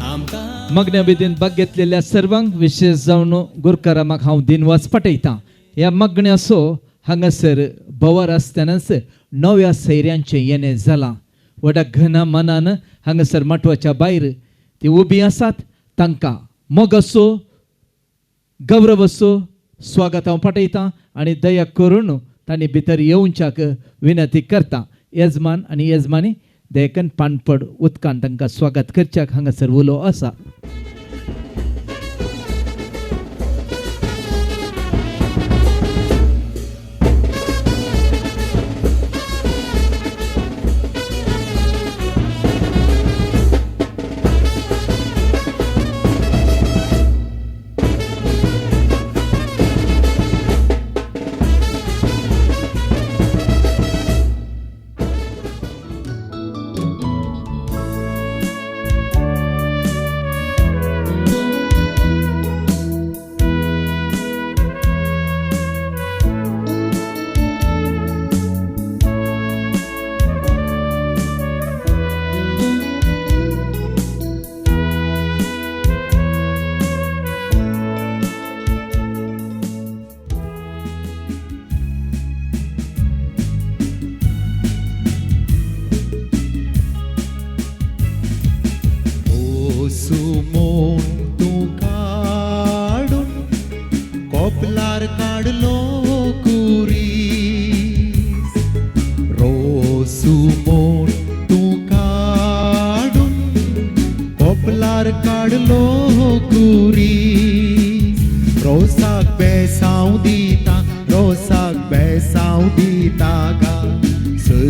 Speaker 6: आमकां
Speaker 4: मग्न विधीन भाग घेतलेल्या सर्वांक विशेष जावन गुरकारामाक हांव दिनवास पाठयतां. ह्या मग्न्याचो हांगासर भोवर आसतनाच नव्या सैऱ्यांचें येणें जालां. व्हडा घना मनान हांगासर मटवाच्या भायर ती उबी आसात. तांकां मोग असो, गौरव असो स्वागत हांव पाठयतां आनी दया करून तांणी भितर येवच्याक विनंती करता. येजमान आनी येजमानी दयेकन पानपड उदकान तांकां स्वागत करच्याक हांगासर उलो आसा.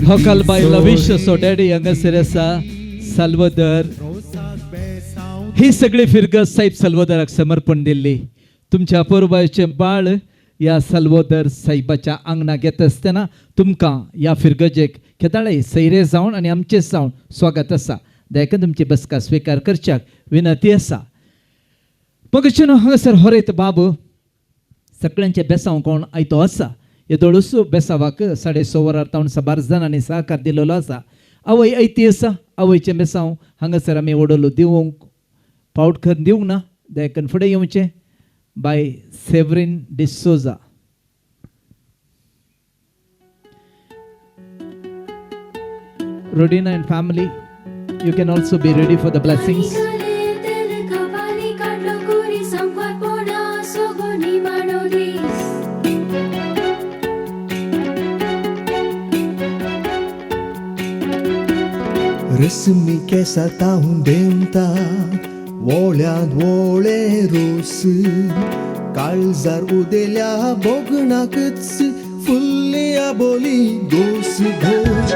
Speaker 4: Hokal by Lavish so daddy हांगासर आसा साल्वादर. ही सगळी फिरगत साहेब साल्वादराक समर्पण दिल्ली. तुमच्या अपूर्वाचे बाळ या साल्वादर साहेबाच्या आंगणाक येता आसतना तुमकां या फिरगजेक केदाळे सैरे जावन आनी आमचे जावन स्वागत आसा. देखून तुमची बसका स्वीकार करच्याक विनंती आसा. मगचून हांगासर होरयत बाबू सगळ्यांचे बेसांव कोण आयतो आसा. येदोळूस बेसावाक 6:30 वरार तावन 12 जाणांनी सहकार दिलेलो आसा. आवय ऐती आसा. आवयचे बेसांव हांगासर आमी ओडलो दिवंक पावट खर दिवंक ना. देखून फुडें येवचें by Severine D'Souza. Rodina and family, you can also be ready for the blessings.
Speaker 1: रस्मी कैसा ताहूं देवता वोळ्यांत वोळे रोस काळजार उदेल्या बोगणाकच फुल्ल्या बोली गोस घोस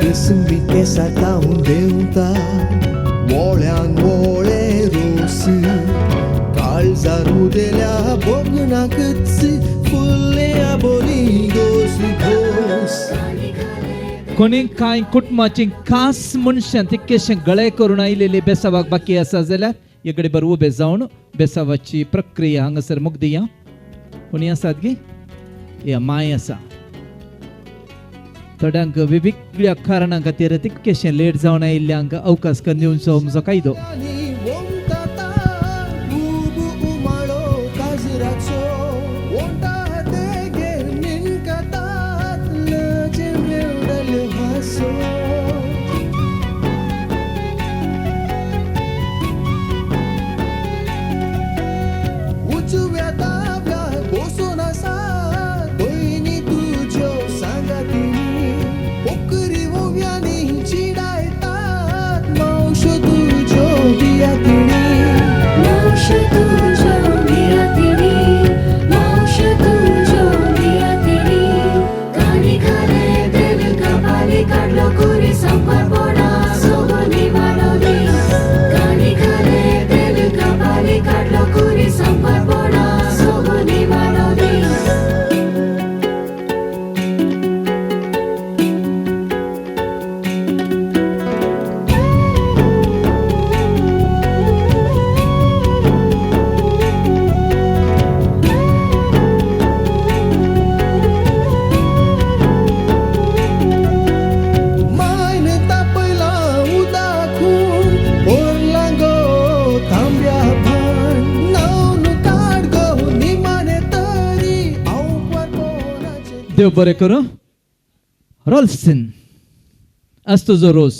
Speaker 1: रस्मी कैसा ताहूं देवता वोळ्यांत वोळे रोस काळजार उदेल्या बोगणाकच फुल्ल्या बोली गोस घोस.
Speaker 4: कोणी कांय कुटुंबाची खास मनशां तितकेशें गळे करून आयलेली बेसावाक बाकी आसा जाल्यार एक बर उबे जावन बेसावाची प्रक्रिया हांगासर मुगदिया. कोणी आसात गे? या माय आसा. थोड्यांक वेगवेगळ्या कारणां खातीर तितकेशें लेट जावन आयिल्ल्यांक अवकाश करून दिवचो म्हजो कायदो. देव बरें करूं. रोल्सिन आज तुजो रोस.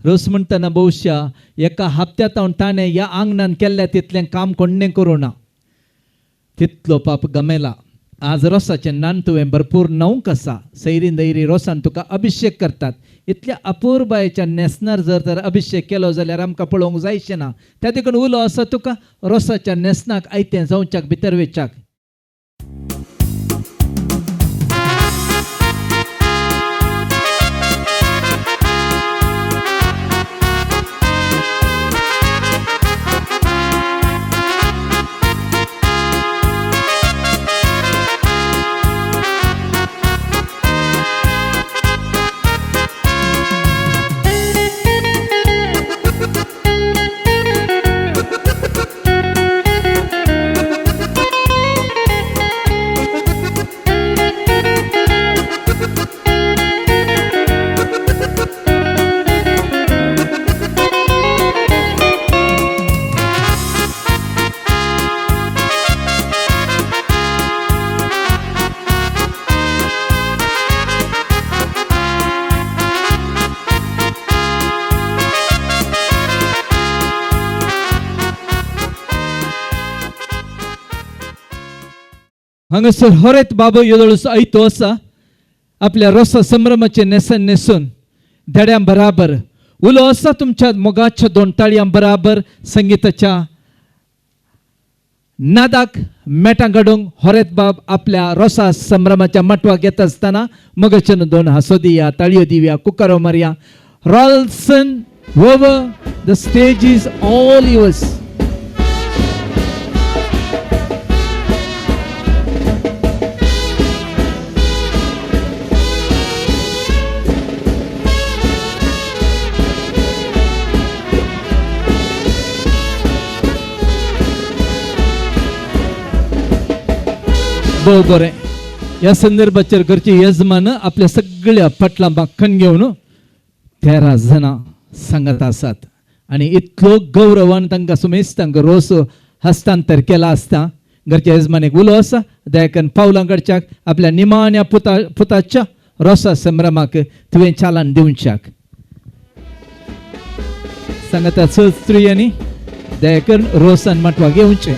Speaker 4: रोस म्हणटना भोवशा एका हप्त्यात हांव ताणें ह्या आंगणान केल्ल्या तितलें काम कोणें करूं ना. तितलो पाप गमेला. आज रोसाचें नान तुवें भरपूर नवंक आसा. सैरीन दैरी रोसान तुका अभिषेक करतात. इतल्या अपूर्बायेच्या नेसनार जर अभिषेक केलो जाल्यार आमकां पळोवंक जायचें ना. त्या देखून उलो आसा तुका रोसाच्या नेसनाक आयतें जावच्याक भितर वेचाक. हांगासर होरेत बाबू येदोळूस आयतो आसा. आपल्या रोसा संभ्रमाचे नेसन नेसून धड्यां बराबर उलो आसा तुमच्या मोगाच्या दोन ताळयां बराबर संगीताच्या नादाक मेटांकडून होरेत बाब आपल्या रोसा संभ्रमाच्या मटवा घेत असताना मगचन दोन हासो दिया ताळयो दिव्या कुकारो मारया रॉल्सन वोवर the stage is all yours. बरें ह्या संदर्भाचेर घरचे यजमान आपल्या सगळ्या पटलां माखण घेवन 13 जाणां सांगत आसात आनी इतलो गौरवान तांकां सुमेस्त तांकां रोस हस्तांतर केला आसता घरच्या यजमानीक उलो आसा दयाकन पावलां कडच्याक आपल्या निमाण्या पुताच्या रोसा संभ्रमाक तुवें चालन दिवच्याक सांगता चल स्त्रियांनी दयाकन रोसान माटवा घेवचें.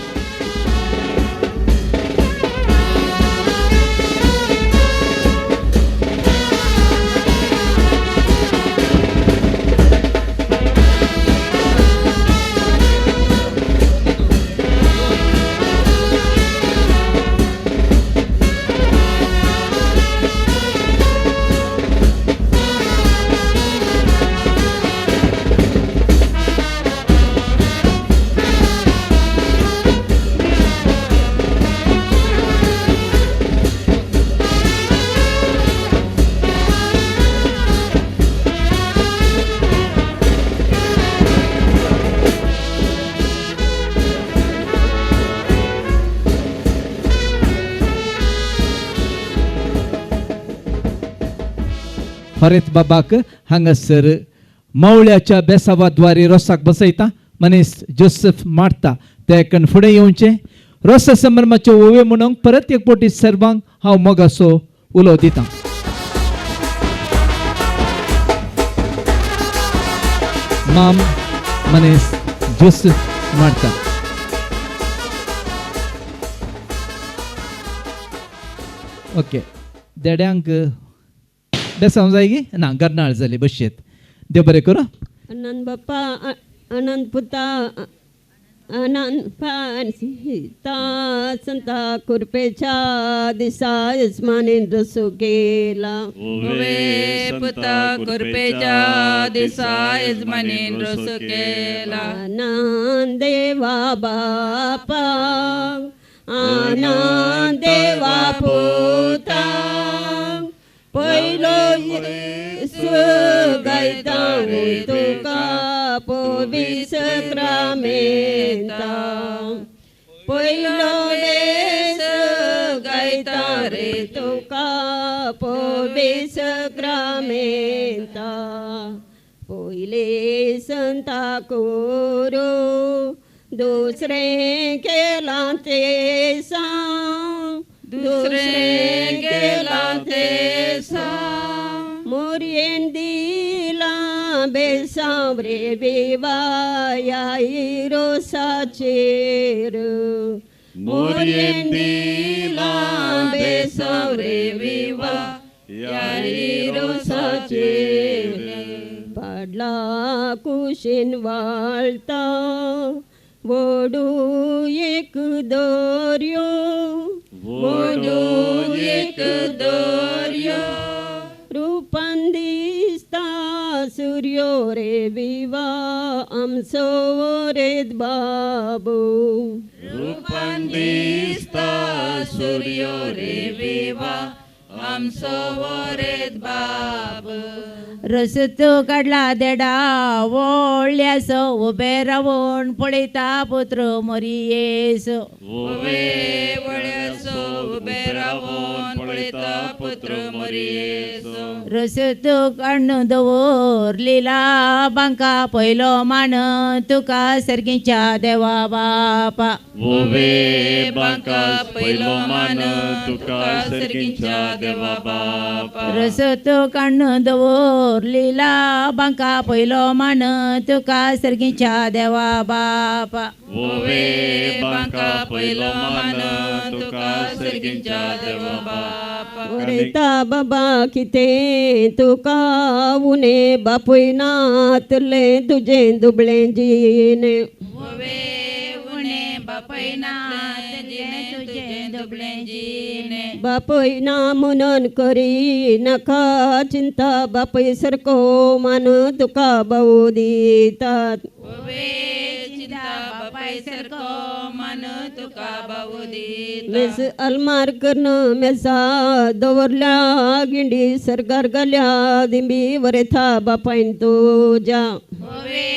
Speaker 4: होरेत बाबाक हांगासर मवळ्याच्या बेसावाद्वारे रोसाक बसयता मनीस जोसेफ मारता तेकन फुडें येवचें. रोस संभ्रमाचे ओवे म्हणून परत एक पोटी सर्वांक हांव मोगासो उलो दितां. माम मनीस जोसेफ मारता. ओके देड्यांक बेसांव जाय गी ना गरनाळ जाली बशेत देव बरें करूं.
Speaker 12: अनंत बाप्पा अनंत पुता अनंत पानिता संता कुरपेच्या दिसा यजमानीन रसू केला.
Speaker 13: पुता कुरपेच्या दिसा यजमानीन रसू केला.
Speaker 12: आनंद देवा बापा आनंद देवा पुता पहिलो गायता रे तुका पोवीस क्रामेंता पहिलो वेस गायता रे तुका पोवीस क्रामेंता पहिले संता कोरो दुसरे केला ते सांग दुसरे केला ते सांग मोरयेन दिला बेसावरे विवाया रोसाचेर मोरयेन दिला बेसावरे विवाया रोसाचेर पाडला कुशीन वाळता वडू एक दोर्यो वडू एक दोर्यो रूपान दिसता सूर्यो रे विवा आमचो रेत बाबू
Speaker 13: रूपान दिसता सूर्यो रे विवा आमचो वरेत बाब.
Speaker 14: रसतो काढला देडा वळ्यासो उबे रावून पळयता पुत्र मोरयेस
Speaker 13: उबे वळ्यासो उबे रावून पळयता पुत्र मोरयेस.
Speaker 14: रसतो काडून दवरलेला बांका पयलो मान तुका सर्गीच्या देवा बापा
Speaker 13: उबे बांका पयलो मान तुका सर्गीच्या देवा बापा.
Speaker 14: रसतो काडून दवरलेला बांका पयलो मान तुका सर्गीच्या देवा बापा
Speaker 13: उबे बांका पयलो मान तुका सर्गीच्या देवा बापा.
Speaker 12: वरता बाबा कितें तुका उणे बापूय नातले तुजें दुबळें जीन
Speaker 13: उबे उणे बापय ना
Speaker 14: जीने
Speaker 12: बापय ना म्हणून करी नका चिंता बापय सारको मान तुका भाऊ दितात
Speaker 14: ओवे चिंता बापाय सारको मन तुका भाऊ दिता
Speaker 12: मेस अलमार करणं मेसा दवरल्या गिंडी सरकार घाल्या दिंबी वरेथा बापायन तुझ्या
Speaker 14: ओवे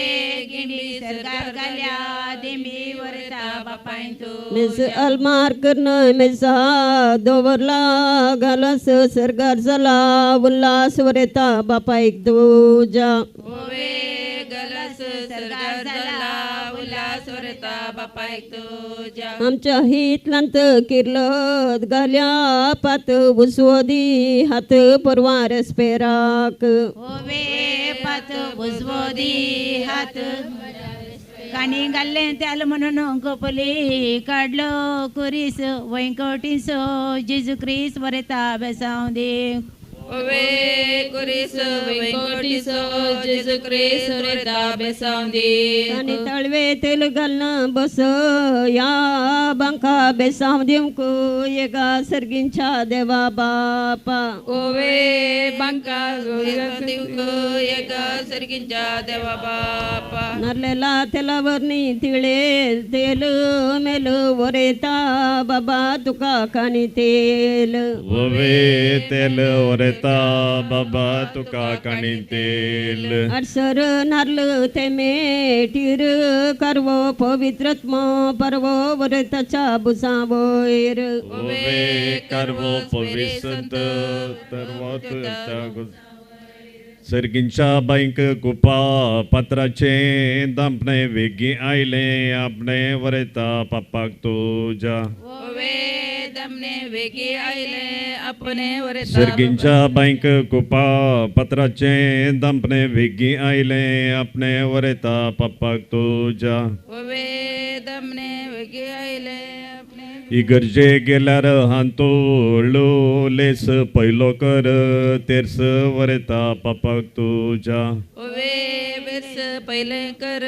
Speaker 14: गिंडी सरकार घाल्या दिंबी वरता बापाय तू
Speaker 12: मेस अलमार करणं मेसा दवरला घालस सरकार झाला उल्हास वरेथा बापायक तुझ्या
Speaker 14: ओवे गलस सरकार झाला उल्हास वरता बापाय तुझ्या
Speaker 12: आमच्या हितलांत किर्लत घाल्या पात उसवदी हात परवार स्पेराक
Speaker 14: ओवे पात भुजवदी हात कानी घाल्ले त्याल म्हणून कपली काढलं कुरीस वैंकटीस जेजू क्रिस वरता बेसाव दे ओवे कुरीस वैंकटीस जेजू क्रिस वरता बेसाव दे
Speaker 12: आणि तळवे तेल घालणं बस या बांका बेसाव देवकू येगा सर्गींच्या देवा बापा
Speaker 14: ओवे बांका एका सर्गींच्या देवा बापा
Speaker 12: नरलेला तेलावरनी तिळे तेल मेल वरेता बाबा तुका कानी तेल
Speaker 13: ओवे तेल वरेता बाबा तुका काणी तेल
Speaker 12: अडसर नारल तेमे टीर करवो पवित्रत्म परवो वरताच्या बुसा वयर
Speaker 13: ओवे करवो पविसंत तरवत सर्गींच्या बाईंक कुपा पत्राचे दांपणे वेगी आयले आपणे वरेता पापाक तुझ्या
Speaker 14: ओवे दमने वेगी आयले अपने वरता
Speaker 13: सर्गींच्या बाईंक कुपा पत्राचे दांपणे वेगी आयले आपणे वरेता पापाक तुझ्या
Speaker 14: ओवे दमने वेगी आयले अपने
Speaker 13: इगर्जे गेल्यार हांतोळ्यो लेस पयलो कर तेर्स वरेता पापाक तुझ्या
Speaker 14: ओवे बेर्स पहिले कर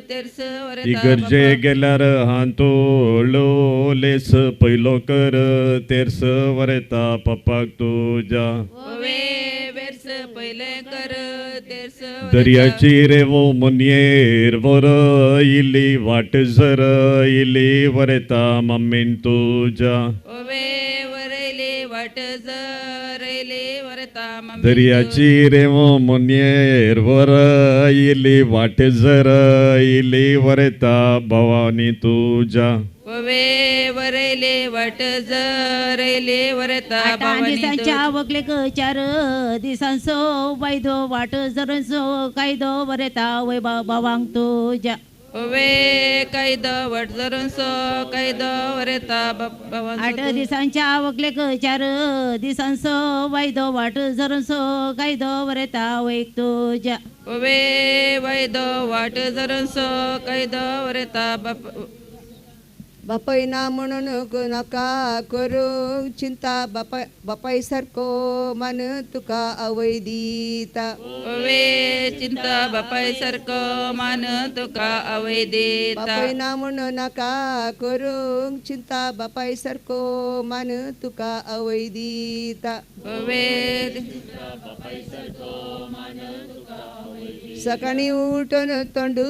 Speaker 14: तेर्स वरता
Speaker 13: इगर्जे गेल्यार हांतोळ्यो लेस पयलो कर तेर्स वरेता पापाक तुझ्या
Speaker 14: ओवे बेर्स पहिले कर तेर्स
Speaker 13: दर्याची रेवो मुनयेर वर इल्ली वाट जर इल्ली वरेता मम्मीन तुझ्या
Speaker 14: ओवे वरेले वाट जरेले वरता मम्मी
Speaker 13: दर्याची रेवो मुनयेर वर इल्ली वाट जर इल्ली वरेता भवानी तुझ्या
Speaker 14: ओवे वरेले वाट जरेले वरता भवानी दिसांच्या वगलेक चार दिसांचो वैदो वाट जरसो कायदो वरता वै बाबांक तुझ्या ओवे कायदो वाट जरसो कायदो वरता बाबांक आठ दिसांच्या वगलेक चार दिसांचो वैदो वाट जरसो कायदो वरता वैक तुझ्या ओवे वैदो वाट जरसो कायदो वरता
Speaker 15: बापाय ना म्हणून नका करू चिंता बापाय सारको मान तुका आवय दिता
Speaker 14: ओवे चिंता बापाय सारको मान तुका आवय दिता
Speaker 15: बापाय ना म्हणून नका करू चिंता बापाय सारको मान तुका आवय दिता
Speaker 14: ओवे
Speaker 15: सकाळी उठून तोंडू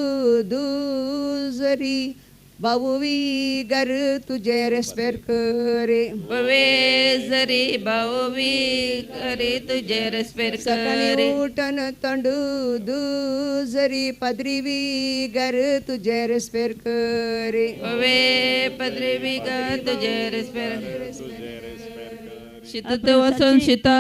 Speaker 15: दुजरी बाववी गर तुझे रेस्पेर करे
Speaker 14: ओवे जरी बाववी करे तुझे रेस्पेर
Speaker 15: सकाळी
Speaker 14: करे
Speaker 15: उठून तोंडू दुजरी पदरीवी गर तुझे रेस्पेर करे
Speaker 14: ओवे पदरी बिगा तुझे रेस्पेर शीतत वचून शिता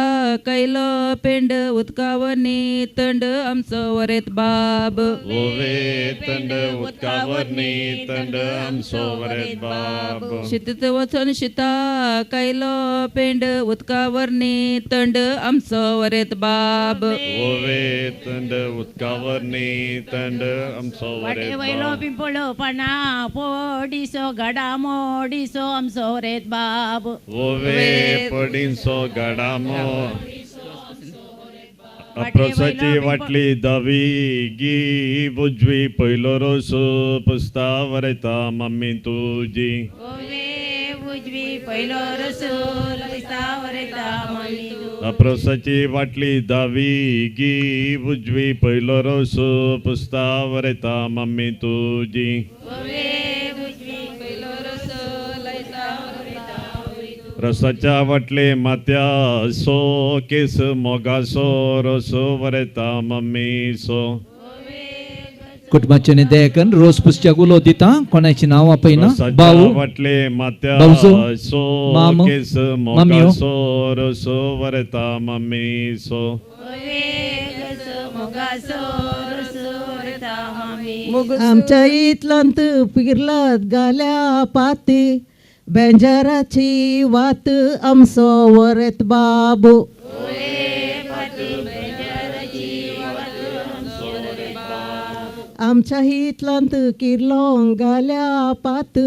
Speaker 14: कैलो पेंड उदकावनी तंड आमचो वरेत बाब
Speaker 13: ओवे तंड उदकावरनी तंड आमचो वरेत बाब
Speaker 14: शीतत वचून शिता कैलो पेंड उदकावरनी तंड आमचो वरेत बाब
Speaker 13: ओवे तंड उदकावरनी तंड आमचो वरेत
Speaker 14: वयलो
Speaker 13: बाब
Speaker 14: पिंपळो पाना पोडिसो गडा मोडिसो आमचो वरेत बाब
Speaker 13: ओवे पडींचो गडामो अप्रोसाची वाटली दावी गी उजवी पयलो रोस पुस्ता वरेता मम्मी तुजी
Speaker 14: ओवे उजवी पहिलो रसूल क्रिस्तावर येता मम्मी तू
Speaker 13: अप्रोसाची वाटली दावी गी उजवी पहिलो रोसो पुस्तावर येता मम्मी तुझी रसाच्या वाटले मात्या सो केस मोगासो रोसो वरेता मम्मी सो
Speaker 4: कुटुंबाचे देयकन रोज पुस्तक उलो दिता कोणाची नाव पयना बाऊ
Speaker 13: वाटले मात्या
Speaker 4: बाऊजो,
Speaker 13: सो
Speaker 4: मामो,
Speaker 13: केस
Speaker 4: मामियो.
Speaker 13: मोगासो रोसो वरेता मम्मी सो
Speaker 16: आमच्या इतलांत पिरलात गाल्या पाती बेंजाराची वात आमचो वरेत बाबू आमच्या हितलांत किरलो गाल्या पात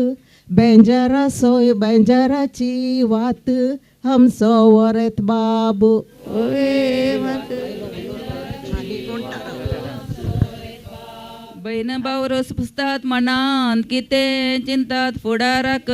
Speaker 16: बेंजारा सोय बेंजाराची वात आमचो वरेत बाबू
Speaker 17: बहीण भाऊ रोस पुसतात मनात किते चिंतात फुडाराक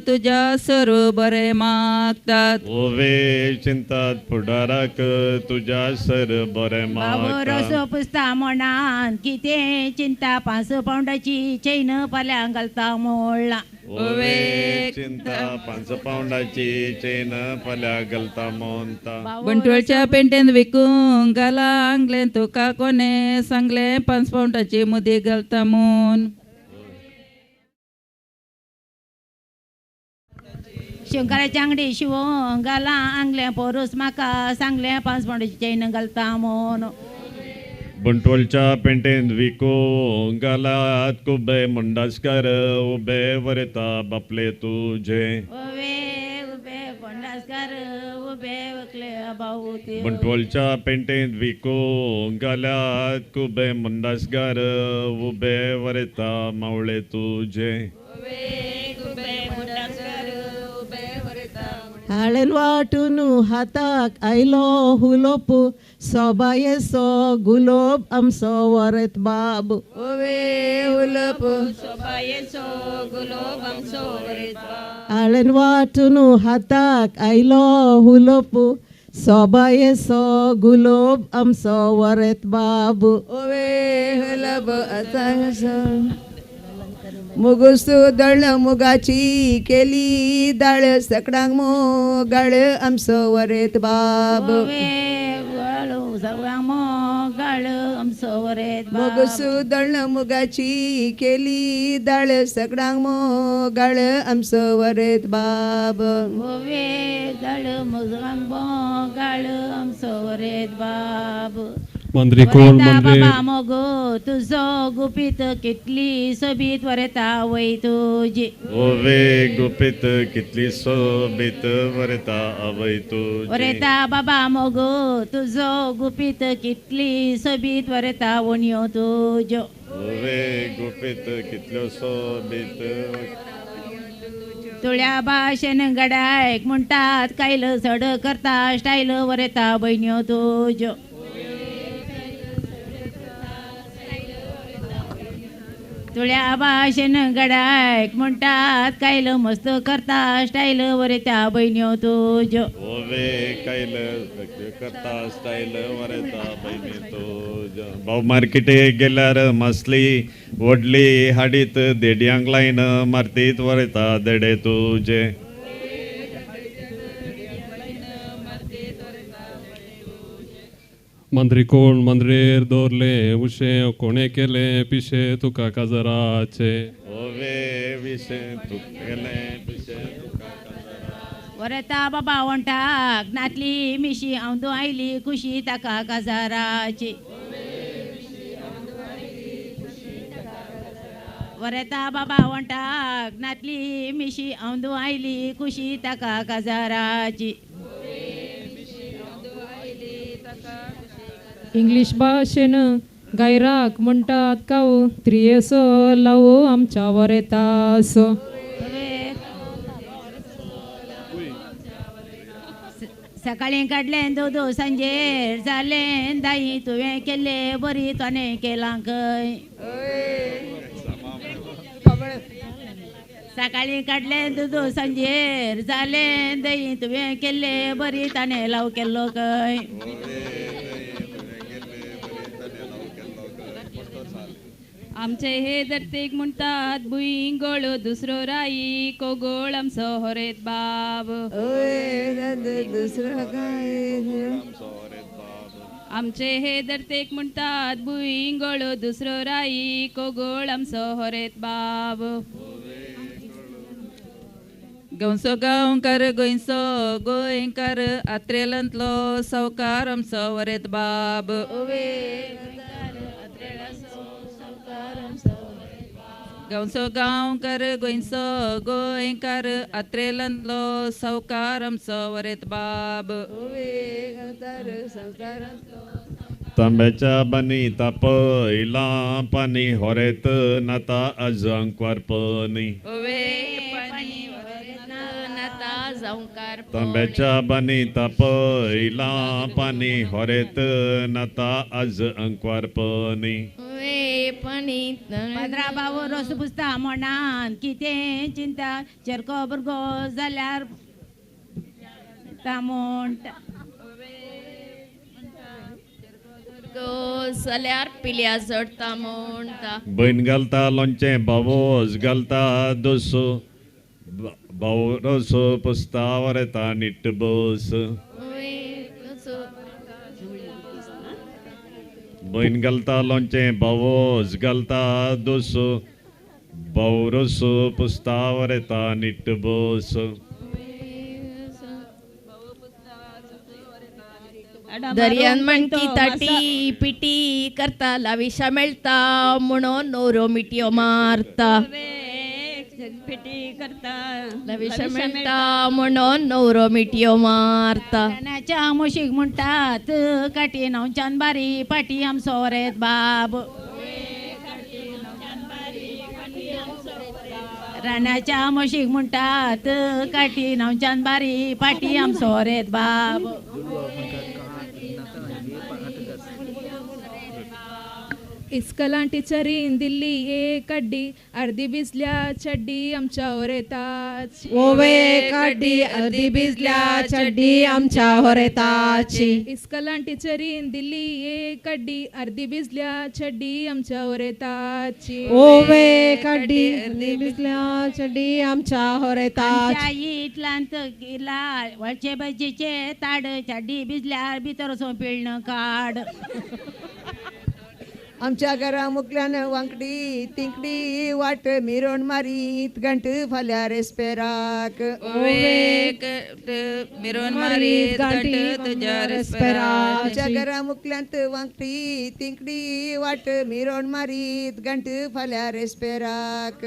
Speaker 17: तुझ्या सर्व बरे मागतात
Speaker 13: ओवे चिंतात फुडाराक तुझ्या सर बरे
Speaker 14: बाबू
Speaker 13: मागता
Speaker 14: रसो पुसता मनात किते चिंता 5 पाऊंडाची चैन पाल्या घालता मोडला
Speaker 13: ओवे चिंता 5 पाऊंडाची चेन पल्या गलता मोंता
Speaker 17: बंटवळच्या पेंटेन विकून गाला आंगलेन तुका कोणे सांगले 5 पाऊंडाची मुदी घालता म्हूण
Speaker 14: शंकराच्या अंगडी शिवून गाला आंगले पोरूस म्हाका सांगले 5 पाऊंडाची चैन घालता म्हूण
Speaker 13: बंटवलच्या पेंटेन विको गालात कुबे मुंडासकर उबे वरता बापले तुझे
Speaker 14: उबे पंडासकर उबे वकले भाऊ ते
Speaker 13: बंटवलच्या पेंटेन विको गालात कुबे मुंडासकर उबे वरता मावळे तुझे
Speaker 16: हाळेन वाटून हाताक आयलो हुलोप सोबायेसो गुलोब आमचो वरेत बाबू हाळेन वाटून हाताक आयलो हुलोप सोबायेसो गुलोब आमचो वरेत बाबू
Speaker 15: मुगुसू दळ मुगाची केली दाळ सकडांग मोगाळ आमचो वरेत बाब मुगुसू दळ मुगाची केली दाळ सकडांग मोगाळ आमचो वरेत बाब
Speaker 14: बाबा मोगो तुझो गुपित कितली सोबीत वरता वय तुझी
Speaker 13: ओवे गुपित कितली सोबीत वरता अवय तुझी
Speaker 14: वरता बाबा मोगो तुझो गुपित कितली सोबीत वरता वणयो तुझ्यो
Speaker 13: ओवे गुपित कितल्यो सोबीत
Speaker 14: तुळ्या भाशेन गडायक म्हणटात कायल सड करता स्टाईल वरता बहिण्यो तुज्यो तुळ्या भाशेन गडायक म्हणटात कायल मस्त करता स्टाईल वरता बहिण्यो तुज्यो
Speaker 13: ओवे कायल करता स्टाईल वरता बहिणी तुज्यो भाऊ मार्केटे गेल्यार मसली वडली हाडीत देड्यांक लायन मारतीत वरता देडे तुजे
Speaker 18: मंद्री कोण मंद्रेर दौरले उशे कोणे केले पिशे तुका काजराचे
Speaker 13: ओवे विशे तुकेले पिशे तुका
Speaker 14: वरता बाबा वंटाक नातली मिशी औंदू आयली खुशी ताका काजाराची वरता बाबा वंटाक नातली मिशी औंदू आयली खुशी ताका काजाराची
Speaker 19: इंग्लिश भाशेन गायराक म्हणटात काव त्रियेसो लावो आमच्या वरेतासो
Speaker 14: सकाळी काडले दोदो सांजेर जाले दाई तुवें केले बरी तोने केला खंय सकाळी काढले दूध सांजेर जाले दही तुवें केल्ले बरी ताणे लाव केल्लो काय
Speaker 17: आमचे हे धरतेक म्हणटात भुईं गळो दुसरो राई कोगोळ आमचो होरेत बाब
Speaker 15: दुसरं काय
Speaker 17: आमचे हे धरतेक म्हणटात भुईं गळो दुसरो राई कोगोळ आमचो होरेत बाब गवंचो गांवकार गोंयचो गोंयकार आत्रेलांतलो सावकार आमचो वरेत बाब गांवचो गांवकार गोंयचो गोंयकार आत्रेलांतलो सावकार आमचो वरेत बाब
Speaker 13: तांब्याच्या बानी तापयला पाणी होरेत नाता आज अंकवार पाणी तांब्याच्या बानी तापयला पाणी होरेत नाता आज अंकवार पाणी
Speaker 14: पंदरा भाव रोस पुसता म्हणान कितें चिंता चेरको भुरगो जाल्यार तामोंट
Speaker 17: जाल्यार पिल्या जडता म्हणटा
Speaker 13: बहीण घालता लोणचें बावोस घालता दोसो भाव रोसो पुसता वरेता नीट बस बहीण घालता लोणचें बावोस घालता दोसो भाव रोसो पुसता वरेता नीट बस
Speaker 17: दर्यान मणकी ताटी पिटी करता लाविशा मेळटा म्हणून नवरो मिटयो मारता
Speaker 14: पिटी करता
Speaker 17: लाविशा मेळटा म्हणून नवरो मिटयो मारता
Speaker 14: रानाच्या म्हशीक म्हणटात काटी न्हांवच्यान बारी पाटी आमचो वरेत बाब रानाच्या म्हशीक म्हणटात काटी न्हांवच्यान बारी पाटी आमचो वरेत बाब
Speaker 11: इस्कलान टिचरीन दिल्ली एक कड्डी अर्धी भिजल्या चड्डी आमच्यावर येताच
Speaker 16: ओवे काढी अर्धी भिजल्या चड्डी आमच्यावर येताची
Speaker 11: इस्कलान टिचरीन दिल्ली एक कड्डी अर्धी भिजल्या चड्डी आमच्यावर येताची
Speaker 16: ओवे काढी अर्धी भिजल्या चड्डी आमच्यावर येताची
Speaker 14: इतलांत किला वळचे भजीचे ताड चड्डी भिजल्यार भितर वचून पिळणं काड
Speaker 15: आमच्या घरा मुकल्यान वांकडी तिंकडी वाट मिरोण मारीत घंट फाल्यार रेस्पेराक
Speaker 17: मिरोन मारीत घंट तुझ्या रेस्पेराक
Speaker 15: आमच्या घरा मुकल्यांत वांकडी तिंकडी वाट मिरोण मारीत घंट फाल्यार रेस्पेराक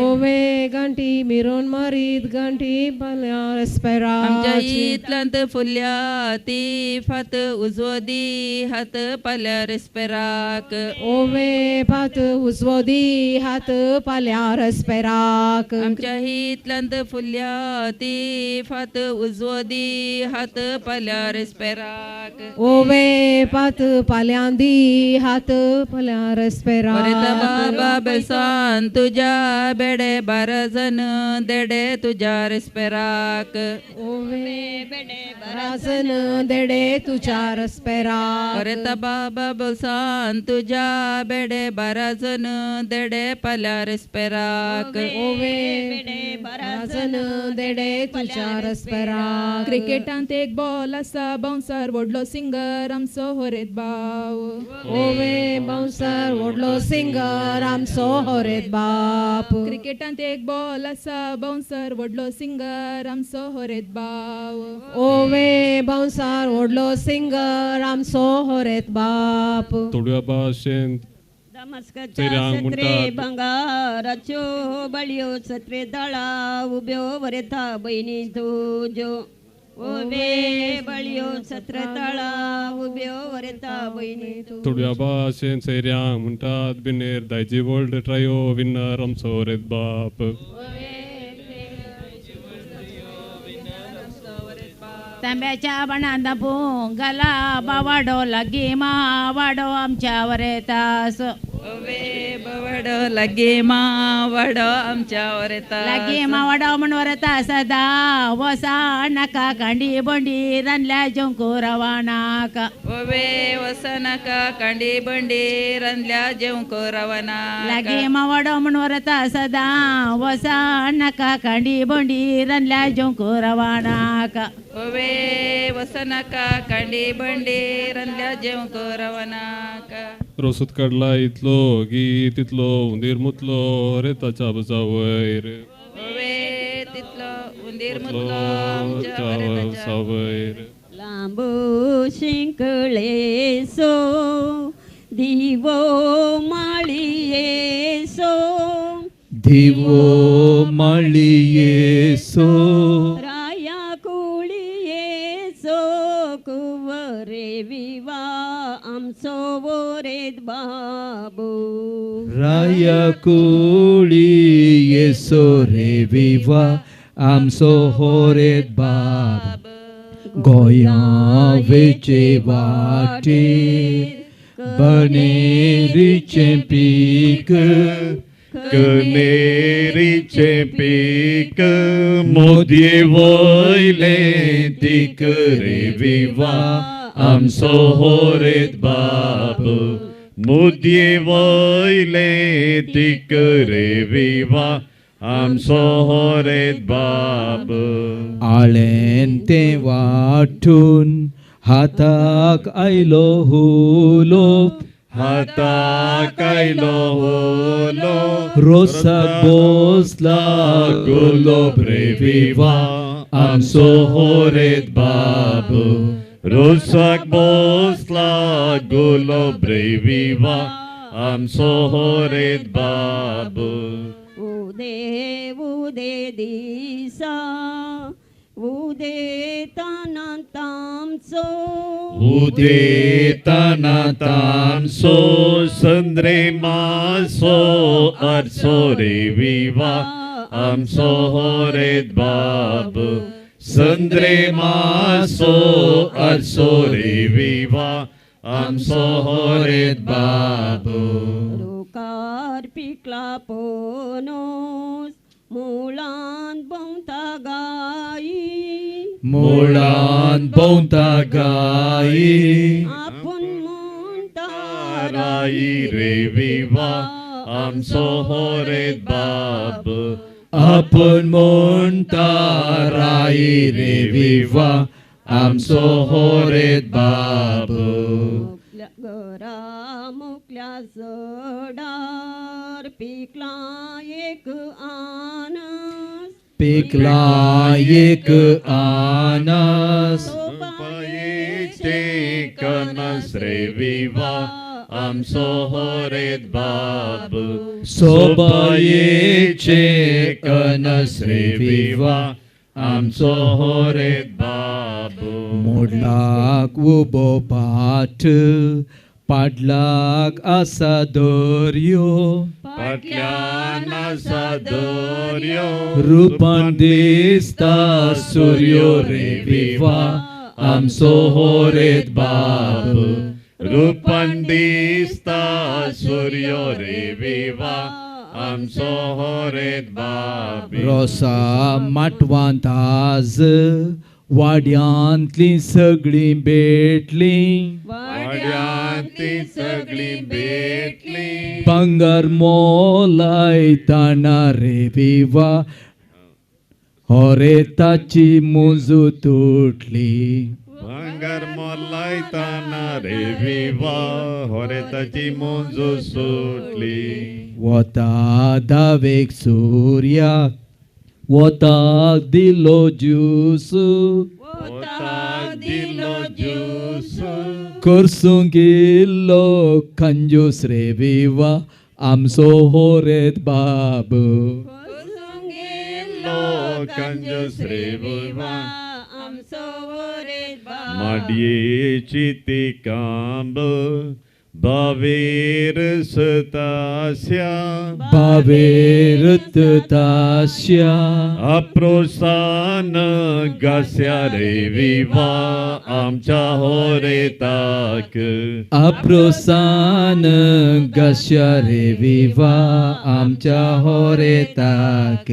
Speaker 16: ओवे घंटी मिरोन मारीत घंटी फाल्यार रेस्पेराक
Speaker 17: आमच्या इतलांत फुल्या ती फात उजवो दी हात पाल्या रेस्पेराक
Speaker 16: ओवे भात उजवो दी हात पाल्यार रेस्पेराक
Speaker 17: आमच्या हितल्यांत फुल्या ती फात उजवो दी हात पाल्या रेस्पेराक
Speaker 16: ओवे भात पाल्यां दी हात पाल्यार रेस्पेराक
Speaker 17: बाबा बेसान तुझ्या बेडे 12 जण देडे तुझ्या रेस्पेराक
Speaker 16: ओवे बेडे 12 जण देडे तुझ्या रेस्पेराक
Speaker 17: बाबा बेसान तुझ्या बेडे 12 जण देडे पाल्या रेस्पेराक
Speaker 16: ओवे बेडे 12 जण देडे तुझ्या रेस्पेराक
Speaker 11: क्रिकेटांत एक बॉल आसा बाउन्सर व्हडलो सिंगर आमचो होरेत बाव
Speaker 16: ओवे बाउन्सर व्हडलो सिंगर आमचो होरेत बाप
Speaker 11: क्रिकेटांत एक बॉल आसा बाउन्सर व्हडलो सिंगर आमचो होरेत बाव
Speaker 16: ओवे बाउन्सर व्हडलो सिंगर आमचो होरेत बाप
Speaker 18: थोड्या भाशेन
Speaker 12: सत्रे भंगाराच्यो बळयो सत्रे दळा उब्यो वरेता बहिणी तुज्यो ओवे बळयो सत्र तळा उब्यो वरेता बहिणी
Speaker 18: थोड्या भाशेन सैऱ्यांक म्हणटात बिनेर दायजी वर्ल्ड ट्रायो विनर आमचो रेत बाप
Speaker 14: तांब्याच्या बाणांत दापूंक घाला बावाडो लागी मा वाडो आमच्या वरेतास
Speaker 17: ओवे बवड लगे मा वड आमच्यावर येता
Speaker 14: लागे मावाडा म्हणवर येता सदा वसा नका कांडी बंडी रनल्या जोंको रवानाका
Speaker 17: ओवे वसनका कांडी बंडी रंदल्या जेवण रवाना
Speaker 14: लागे मावाडा म्हणवर येता सदा वसा नका कांडी बंडी रनल्या जोंको रवानाका
Speaker 17: ओवे वसनका कांडी बंडी रंदल्या जेवण रवाना
Speaker 18: रोसूत काढला इतलो गी तितलो उंदीर मुतलो रेताच्या बचा वयर
Speaker 17: ओवे तितलो उंदीर
Speaker 18: मुतलो वयर
Speaker 12: लांबो शिंकळे सो दिवो माळिये सो
Speaker 4: दिवो माळिये सो
Speaker 12: राया कुळिये सो कुवरे विवा आमचो वरेत बाबू
Speaker 4: राया कुळी येसो रे विवा आमचो होरेत बाब गोया वेचे वाटेर बनेरीचे पीक
Speaker 13: कनेरीचे पीक मोदये वयले तीक रे विवा आमचो होरेत बाब मोदये वयले तीक रे विवा आमचो होरेत बाब
Speaker 4: आळेन ते वाटून हाताक आयलो हुलो
Speaker 13: हाताक आयलो होलो
Speaker 4: रोसाक बसला
Speaker 13: गुलाब रे विवा आमचो होरेत बाब रोसाक बसला गुलाब रे विवा आमचो होरेत बाब
Speaker 12: उदे उदे दिसा उदे तामचो
Speaker 13: उदे तामचो संद्रे मासो आरसो रे विवा आमचो होरेत बाब संद्रे मासो आरसो रे विवा आमचो होरेत बाब
Speaker 12: रोकार पिकला पोनोस मुळान बोंता गाई
Speaker 4: मुळान बोंता गाई
Speaker 12: आपूण म्हणटा
Speaker 13: राई रे विवा आमचो होरेत बाब
Speaker 4: आपण म्हणटा राई रे विवा आमचो होरेत बाब
Speaker 12: घरा मुकल्या चडार पिकला एक आनस
Speaker 4: पिकला एक आनस
Speaker 13: सोपायेचे कनस रे विवा आमचो होरेत बाब
Speaker 4: सोबायेचे कनस रे विवा आमचो होरेत बाब मोडलाक उबो पाठ पाडलाक आसा दर्यो
Speaker 13: फाटल्यान आसा दर्यो
Speaker 4: रूपान दिसता सूर्यो रे विवा आमचो होरेत बाब
Speaker 13: रूपान दिसता सूर्यो रे विवा आमचो होरेत बाब
Speaker 4: रोसा माटवांत आज वाड्यांतली सगळी बेटली
Speaker 13: वाड्यांतली सगळी बेटली
Speaker 4: पंगर मोलायताना रे विवा होरेताची मुजू तुटली
Speaker 13: भांगर मोलायताना रे विवा होरेताची मुंजू सुटली
Speaker 4: वता दावेक सूर्याक वताक दिलो ज्यूस
Speaker 13: वताक दिलो ज्यूस
Speaker 4: करसूंक इल्लो कंजूस रे विवा आमचो होरेत बाब
Speaker 13: कंजूस रे विवा माडयेची ती कांब बावेरसतास्या
Speaker 4: बावेरततास्या
Speaker 13: अप्रोत्सान गास्या रे विवा आमच्या होरेताक
Speaker 4: अप्रोसान गश्या रे विवा आमच्या होरेताक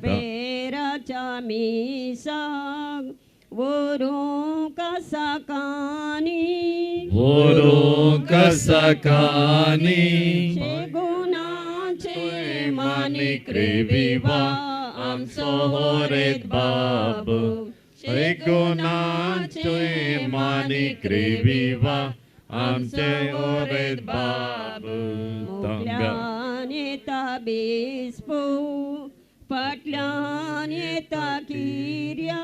Speaker 12: पेराच्या मिसाक वरू कसाकानी गुणाचे मानिक रे विवा
Speaker 13: आमचो होरेत बाब गुणाचे मानिक रे विवा आमचे होरेत बाब
Speaker 12: मोगल्यान येता बेसपो फाटल्यान येता किर्या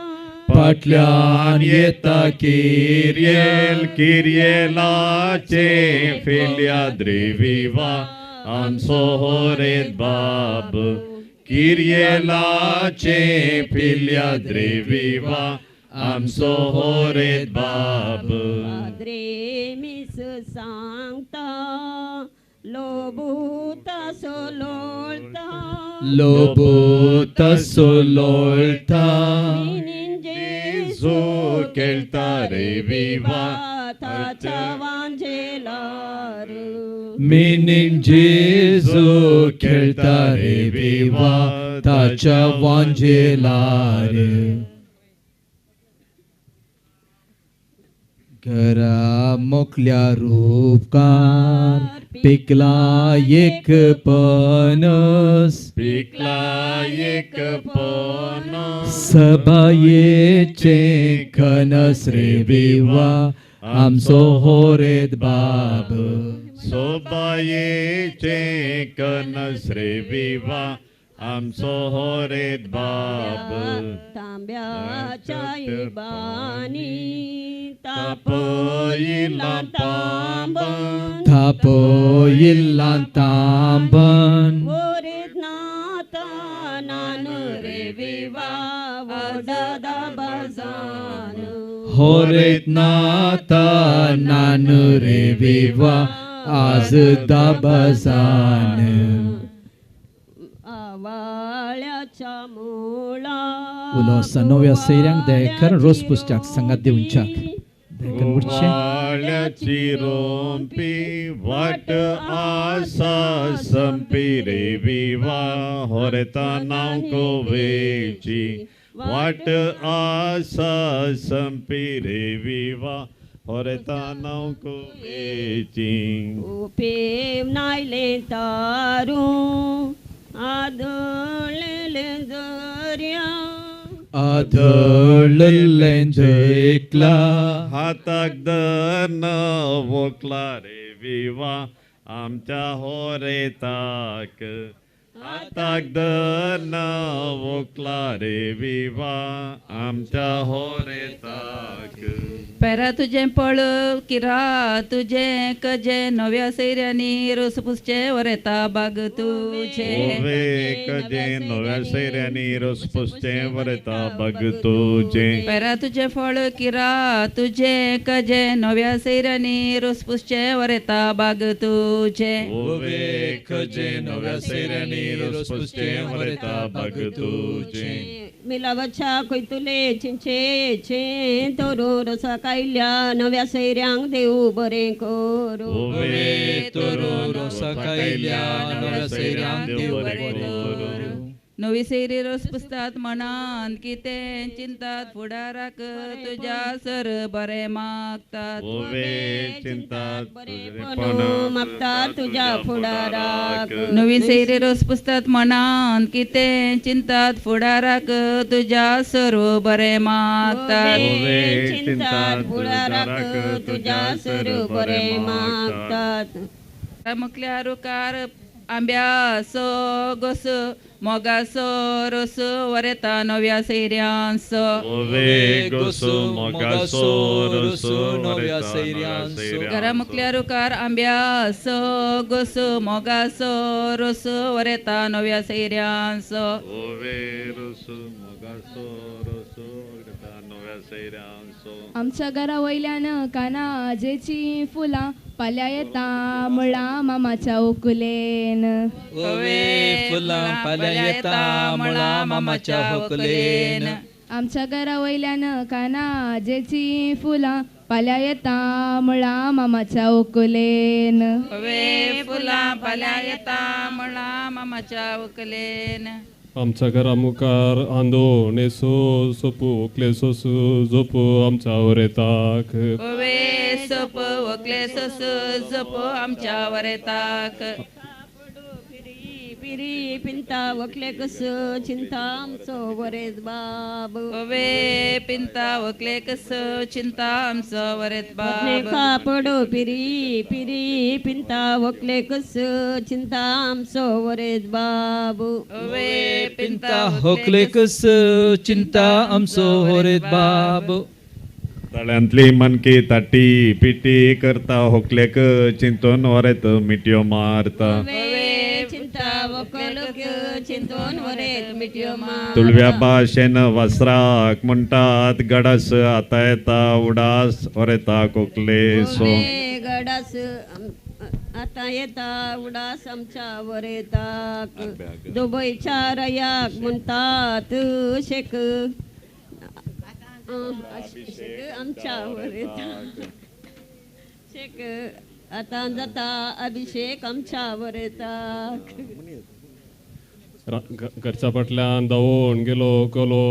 Speaker 4: फाटल्यान येता किर्येल
Speaker 13: किर्येलाचे फेल्या द्रेविवा आमचो होरेत बाब किर्येलाचे फेल्या द्रेविवा आमचो होरेत बाब
Speaker 12: द्रे मिस सांगता लोबूता सोलोळता
Speaker 4: लोबूता सोलोळता
Speaker 13: जेजू केळता रे विवा
Speaker 12: ताच्या वांजेलार
Speaker 4: मिनीन जेजू खेळता रे विवा ताच्या वांजेलार घरा मोकल्या रूपकार पिकला एक पणस
Speaker 13: पिकला एक पणस
Speaker 4: सभायेचे खनस रे विवा आमचो होरेत बाब
Speaker 13: सोबायेचे कनस रे विवा आमचो होरेत बाब
Speaker 12: तांब्याच्या इबानी
Speaker 13: तापयिला तांबन
Speaker 4: थापयिल्ला तांबन
Speaker 12: वोरेत नाता नानु रे विवा वडदा बजान
Speaker 4: होरेत नाता नान रे विवा आज दाबजान
Speaker 12: आवाळ्याच्या मुळा
Speaker 4: उलोसा नव्या सैऱ्यांक दयेकर रोस पुस्तक संगात दिवच्याक दयेकर उरचे
Speaker 13: वाळ्याची रोंपी वाट आसा संपी रे विवा होरेता नाव कोवेची वाट आसा संपी रे विवा होरेता नाव कोवेची
Speaker 12: उपेम नायले तारू आदळले दर्या
Speaker 4: आधळलें देखला
Speaker 13: हाताक दन वोकला रे विवा आमच्या होरेताक हाताक दन वोकला रे विवा आमच्या होरेताक
Speaker 17: पेरा तुझे पळ किरा तुझे कजे नव्या सैऱ्यांनी रोस पुसचे वरेता बाग तुझे
Speaker 13: ओवे कजे नव्या सैऱ्यांनी रोस पुसचे वरेता बाग तुझे
Speaker 17: पेरा तुझे फळ किरा तुझे कजे नव्या सैऱ्यांनी रोस पुसचे वरेता बाग तुझे
Speaker 13: ओवे कजे नव्या सैऱ्यांनी रोस पुसचे वरेता बाग तुझे
Speaker 12: मिलावच्छा कोयतुले चिंचे चे तोरो रसा कायल्या नव्या सैऱ्यांक देऊ बरें करू
Speaker 13: ओवे
Speaker 4: तोरो रोसा कायल्या नव्या सैऱ्यांक देव बरें करू
Speaker 17: नवी सैरी रोस पुसतात मनान किते चिंतात फुडाराक तुझ्या सर बरे मागतात
Speaker 13: ओवे चिंतात
Speaker 12: मागतात तुझ्या फुडाराक
Speaker 17: नवी सैरी रोस पुसतात मनान किते चिंतात फुडाराक तुझ्या सर्व बरे मागतात
Speaker 12: चिंतात फुडाराक तुझ्या सर बरे मागतात
Speaker 17: मुखल्या रुकार आंब्यासो गोस मोगासो रोस वरेता नव्या सैऱ्यांसो
Speaker 13: ओवे गोसो मोगासो रोसो नव्या सैऱ्यांसो
Speaker 17: घरा मुखल्या रुकार आंब्यासो गोस मोगासो रोस वरेता नव्या सैऱ्यांसो
Speaker 13: ओवे रोसो मोगासो रोसो वरेता नव्या सैऱ्यांसो
Speaker 17: आमच्या घरा वयल्यान कानाजेची फुलां पाल्या येता मुळा मामाच्या उकुलेन.
Speaker 4: फुलां पाल्या येता मुळा मामाच्या उकुलेन.
Speaker 17: आमच्या घरा वयल्यान कानाजेची फुलां पाल्या येता मुळा मामाच्या उकुलेन.
Speaker 14: फुलां पाल्या येता मुळा मामाच्या उकलेन.
Speaker 18: आमच्या घरा मुखार आंदो नेसो सोपू क्लेसो झोपो आमच्यावर येताक.
Speaker 14: सोप वकले सोस झोप आमच्यावर येताक. पिरी पिंता वकले कस चिंता आमचो बरेच बाब. पिंता वकले कस चिंता आमचो बरेच बाब. कापडो पिरी पिरी पिंता वकले कस चिंता आमचो बरेच बाब.
Speaker 4: पिंता होकले कस चिंता आमचो होरेत बाब.
Speaker 13: तळ्यांतली मनकी ताटी पिटी करता होकलेक चिंतून वरेत मिट्यो मारता.
Speaker 14: चिंतून वरेत मिट्यो मार.
Speaker 13: तुळव्या भाशेन वस्राक म्हणटात गडस आता येता उडास वरेता कोकले सो.
Speaker 14: गडास आता येता उडास आमच्या वर येताक. दुबईच्या रयाक म्हणतात शेक आमच्या वर येता. शेक आता जाता अभिषेक आमच्या वर येताक.
Speaker 18: घरच्या फाटल्यान धांवून गेलो कलो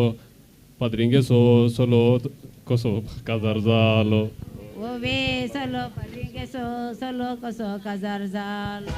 Speaker 18: पाद्रिंगेसो सोलो कसो काजार जालो.
Speaker 14: सलो पाद्रिंगेसो सोलो कसो काजार जालो.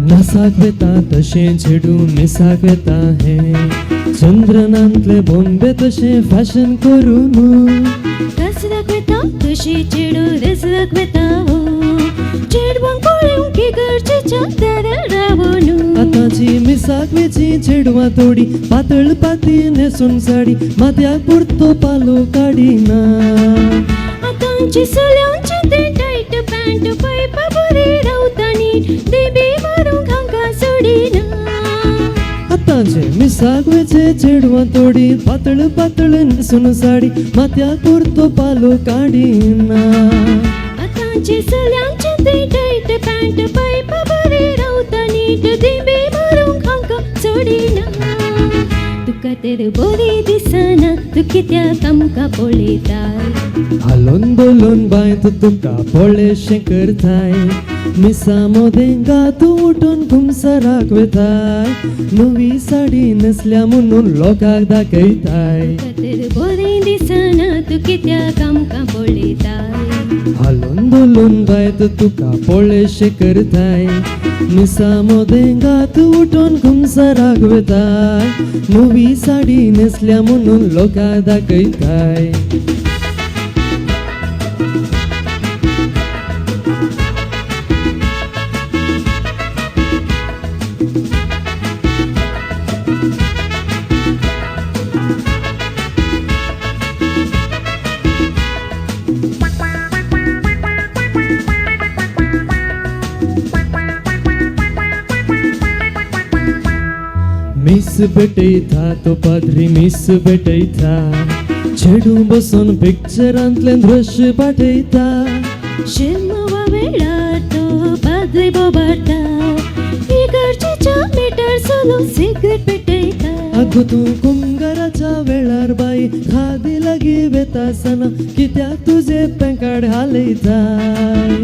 Speaker 5: नसाक वेता तशें छेडू मिसाक वेता हे चंद्रनांतले बॉम्बे तशें फॅशन करून.
Speaker 3: रस दाखवेता तशी चेडू रस दाखवेता चेडवांक कळूंक की गरजेच्या दारार रावून.
Speaker 5: आतांची मिसाक वेची चेडवां तोडी पातळ पाती नेसून साडी माथ्याक पुरतो पालो काडिना.
Speaker 3: आतांची चल्यांची ते टायट पॅन्ट पायपा बरी रावता नीट देबी मारूंक हांकां सोडिना.
Speaker 5: आतांचे मिसाक वेचे चेडवां तोडी पातळ पातळ नेसून साडी माथ्याक पुरतो पालो काडिना.
Speaker 3: आतांची चल्यांची ते टायट पॅन्ट पायपा बरी रावता नीट देबी मारूंक हांकां सोडिना. तुका तर बरी दिसना तू कित्याक आमकां पळयताय.
Speaker 5: हालोन बोलोन बायत तुका पळेशें करताय. मिसा मोदेंगा तूं उठून घुमसराक वेताय. नवी साडी न्हेसल्या म्हणून लोकांक दाखयताय.
Speaker 3: तुका तर बरी दिसना तू कित्याक आमकां पळयताय.
Speaker 5: हालोन बोलोन बायत तुका पळेशें करताय. मिसा मोदेंगा तूं उठून घुमसराक वेताय. नवी साडी न्हेसल्या म्हणून लोकांक दाखयताय. मिस भेटयता तो पाद्री मिस भेटयता. चेडू बसून पिक्चरांतले दृश्य पाठयता.
Speaker 3: शिमवा वेळार तो मद्वे बोबाडता इकडच्या मीटर सोलो सिगरेट पेटयता
Speaker 5: अगो तू कुंगाराच्या वेळार बाई खादी लागी वेतासना कित्याक तुझे पॅन्ट हालयताय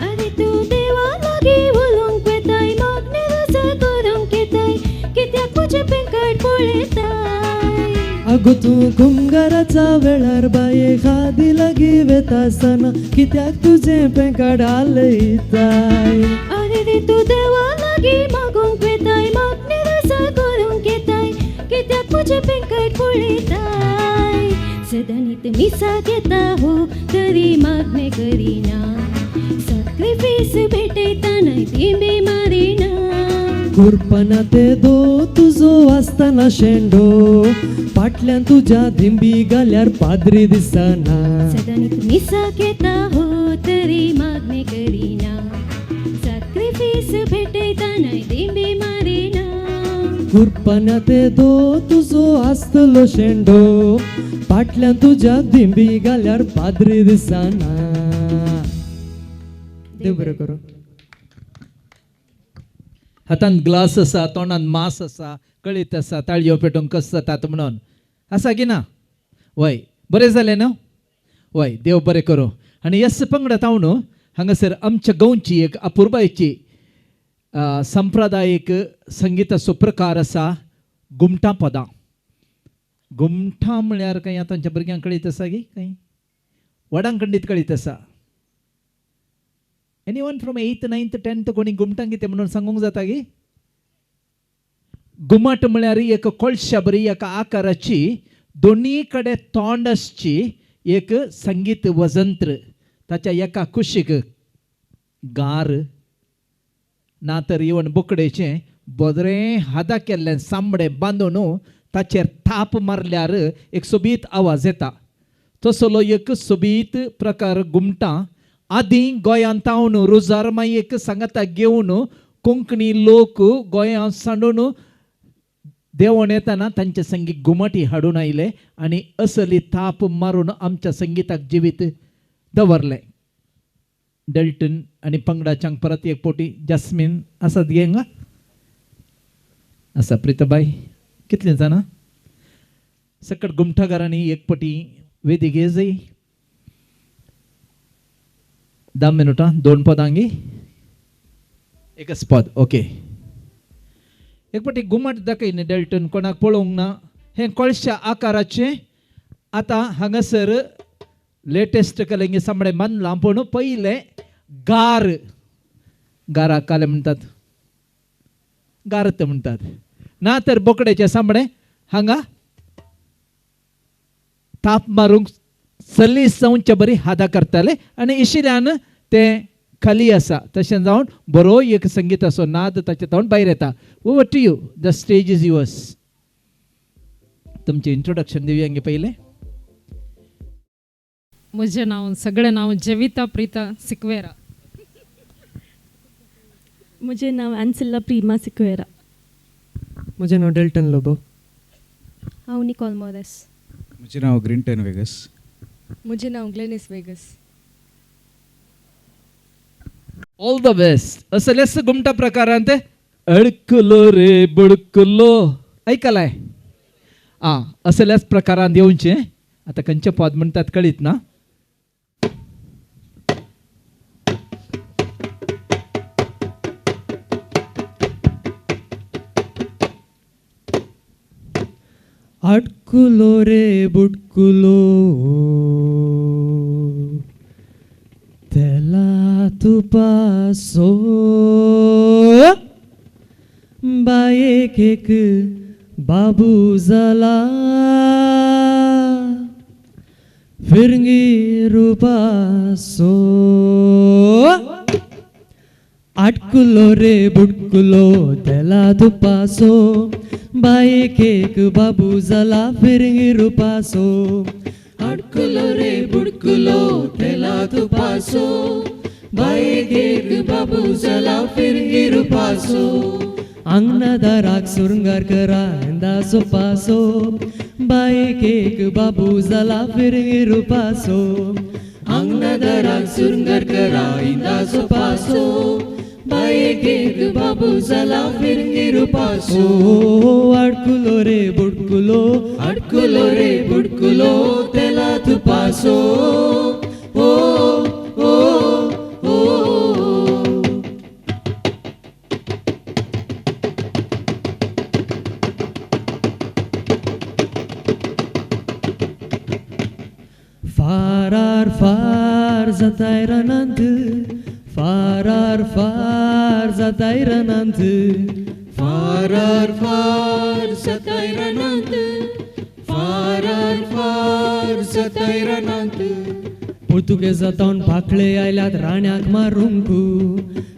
Speaker 3: अरे तू देवा लागी उलोंक वेताय मागणे रसा करूंक येताय कित्याक तुझे पॅन्ट पळयताय
Speaker 5: अगो तू कुंगाराच्या वेळार बाई खादी लागी वेतासना कित्याक तुझे पॅन्ट हालयताय
Speaker 3: अरे रे तू देवा लागी मागोंक वेताय मागणे रसा करूंक येताय कित्याक तुझे पॅन्ट पळयताय सदांनीत मिसा घेता हो तरी मागणे करिना सॅक्रिफाईस भेटयताना दिंबे मारिना
Speaker 5: कुरपना ते दो तुझो आसतना शेंडो फाटल्यान तुझ्या दिंबी घाल्यार पाद्री दिसना
Speaker 3: सदांनीत मिसा घेता हो तरी मागणे करिना सॅक्रिफाईस भेटयताना दिंबे मारिना
Speaker 5: कुरपना ते दो तुझो आसतलो शेंडो फाटल्यान तुझ्या दिंबी घाल्यार पाद्री दिसना देव बरें करूं
Speaker 4: हातान ग्लास आसा तोंडान मास आसा कळीत आसा ताळयो पेटोवंक कस जातात म्हणून आसा की ना वय बरें जालें न्हू वय देव बरें करूं आनी ह्याच पंगडात हांव न्हू हांगासर आमच्या गोंयची एक अपुरबायेची संप्रदायीक संगीताचो प्रकार आसा घुमटां पदां घुमटां म्हळ्यार खंय आतांच्या भुरग्यांक कळीत आसा की खंय वडांक खंडीत कळीत आसा anyone from 8th 9th 10th कोणी घुमटां कितें म्हणून सांगूंक जाता की घुमट म्हळ्यार एक कोळशा बरी एका आकाराची दोनी कडेन तोंड आसची एक संगीत वजंत्र ताच्या एका कुशीक गार ना तर इवन बोकडेचें बरें हादा केल्लें सामडें बांदून ताचेर थाप मारल्यार एक सोबीत आवाज येता तसलो एक सोबीत प्रकार घुमटां आदीं गोंयांत हांव रोजार माई एक सांगाता घेवन कोंकणी लोक गोंयांत सांडून देवण येताना तांचे संगीत घुमटी हाडून आयले आनी असली थाप मारून आमच्या संगीताक जिवीत दवरलें डेल्टन आनी पंगडाच्यांक परत एक पोटी जास्मीन आसात गे हांगा आसा प्रिताबाई कितलीं जाणां सकट घुमटाकारांनी एक पटी वेदी घे जाय 10 मिनटां 2 पदांगी एकच पद ओके एक पटी घुमट दाखय न्ही डेल्टन कोणाक पळोवंक ना हें कोळशा आकाराचें आतां हांगासर लेटेस्ट कलेंगे सामडें बांदलां पूण पयलें गाराक काले म्हणटात गारत म्हणटात ना तर बोकडेचे सामडें हांगा ताप मारूंक सलीस जावचे बरी हादा करताले आनी इशिऱ्यान तें खाली आसा तशें जावन बरो एक संगीताचो नाद ताचे तोंड भायर येता over to you the stage is yours तुमचें इंट्रोडक्शन दिवया हांगे पयलें
Speaker 19: म्हजें नांव सगळें नांव जविता प्रिता सिक्वेरा
Speaker 20: म्हजें नांव एन्सिला प्रिमा सिक्वेरा
Speaker 5: म्हजें नांव डेल्टन लोबो
Speaker 20: हांव निकॉल मोरेस
Speaker 21: म्हजें नांव ग्रिंटन वेगस
Speaker 20: म्हजें नांव Glenys Vegas
Speaker 4: all the best असलेच घुमटा प्रकारांत अडकलो रे बुडकलो ऐकलाय असल्याच प्रकारांत येवचें आता खंयचें पद म्हणटात कळीत ना
Speaker 5: अडकुलो रे बुडकुलो तेला तुपासो बायेक एक बाबू जाला फिरंगी रूपासो अडकुलो रे बुडकुलो तेला तुपासो बायेक एक बाबू जाला फिरंगी रूपासो अडकुलो रे बुडकुलो तेला तुपासो बायेक एक बाबू जाला फिरंगी रूपासो अंगनादाराक सुरंगार करा इंदाचो पासो बायेक एक बाबू जाला फिरंगी रूपासो अंगनादाराक सुरंगार करा इंदाचो पासो बायेक बाबू जाला फिरंगी पासो अडकुलो रे बुडकुलो अडकुलो रे बुडकुलो तेला तुपासो ओ ओ ओ फारार फार जाताय रानांत फारार फार जाताय रानांत
Speaker 1: फारार फार जाताय रानांत फारार फार जाताय रानांत
Speaker 5: पुर्तुगेजांतावन भाकळे आयल्यात राण्याक मारूंक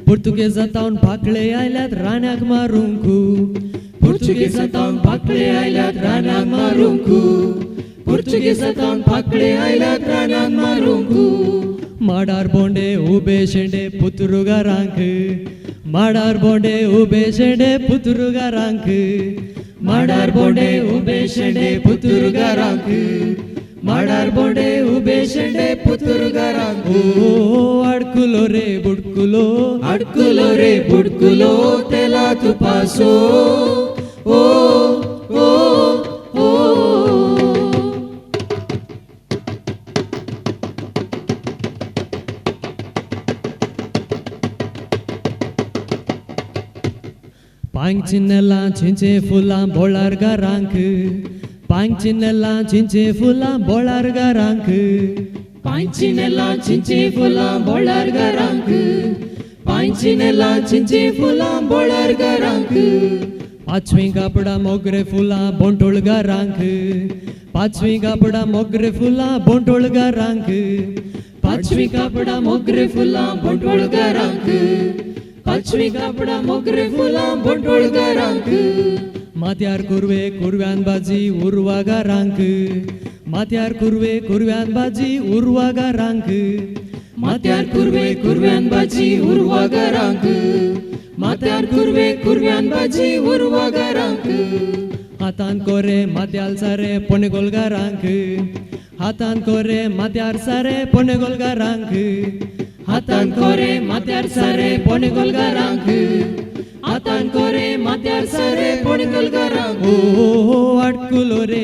Speaker 5: पुर्तुगेजांतावन भाकळे आयल्यात राण्याक मारूंक पुर्तुगेजांतावन भाकळे आयल्यात राण्याक मारूंक पुर्तुगेजांतावन भाकळे आयल्यात राण्याक मारूंक माडार बोंडे उबे शेंडे पुतुरुगारांक माडार बोंडे उबे शेंडे पुतुरुगारांक माडार बोंडे उबे शेंडे पुतुरुगारांक माडार बोंडे उबे शेंडे पुतुरुगारांक ओ अडकुलो रे बुडकुलो तेला तुपासो ओ ओ ओ पांचिनेला चिंचे फुलां बोळार गारांक पांचिनेला चिंचे फुलां बोळार गारांक पांचिनेला चिंचे फुलां बोळार गारांक पांचिनेला चिंचे फुलां बोळार गारांक पाचवी कापडा मोगरे फुलां बोंटोळ गारांक पाचवी कापडा मोगरे फुलां बोंटोळ गारांक पाचवी कापडा मोगरे फुलां बोंटोळ गारांक पाचवी कापडा मोगरे फुलां बोंटोळ गारांक माथ्यार कुरव्यान बाजी उर्वा गारांक माथ्यार कुरव्यान बाजी उर्वा गारांक माथ्यार कुरव्यान बाजी उर्वा गारांक माथ्यार कुरव्यान बाजी उर्वा गारांक हातान कोरे माथ्याल सारे पोनेगोल गारांक हातान कोरे माथ्यार सारे पोनेगोल गारांक हातान कोरे माथ्यार सारे पोनेगोल गारांक हातान कोरे माथ्यार सारे पोनेगोल गारांक ओ अडकुलो रे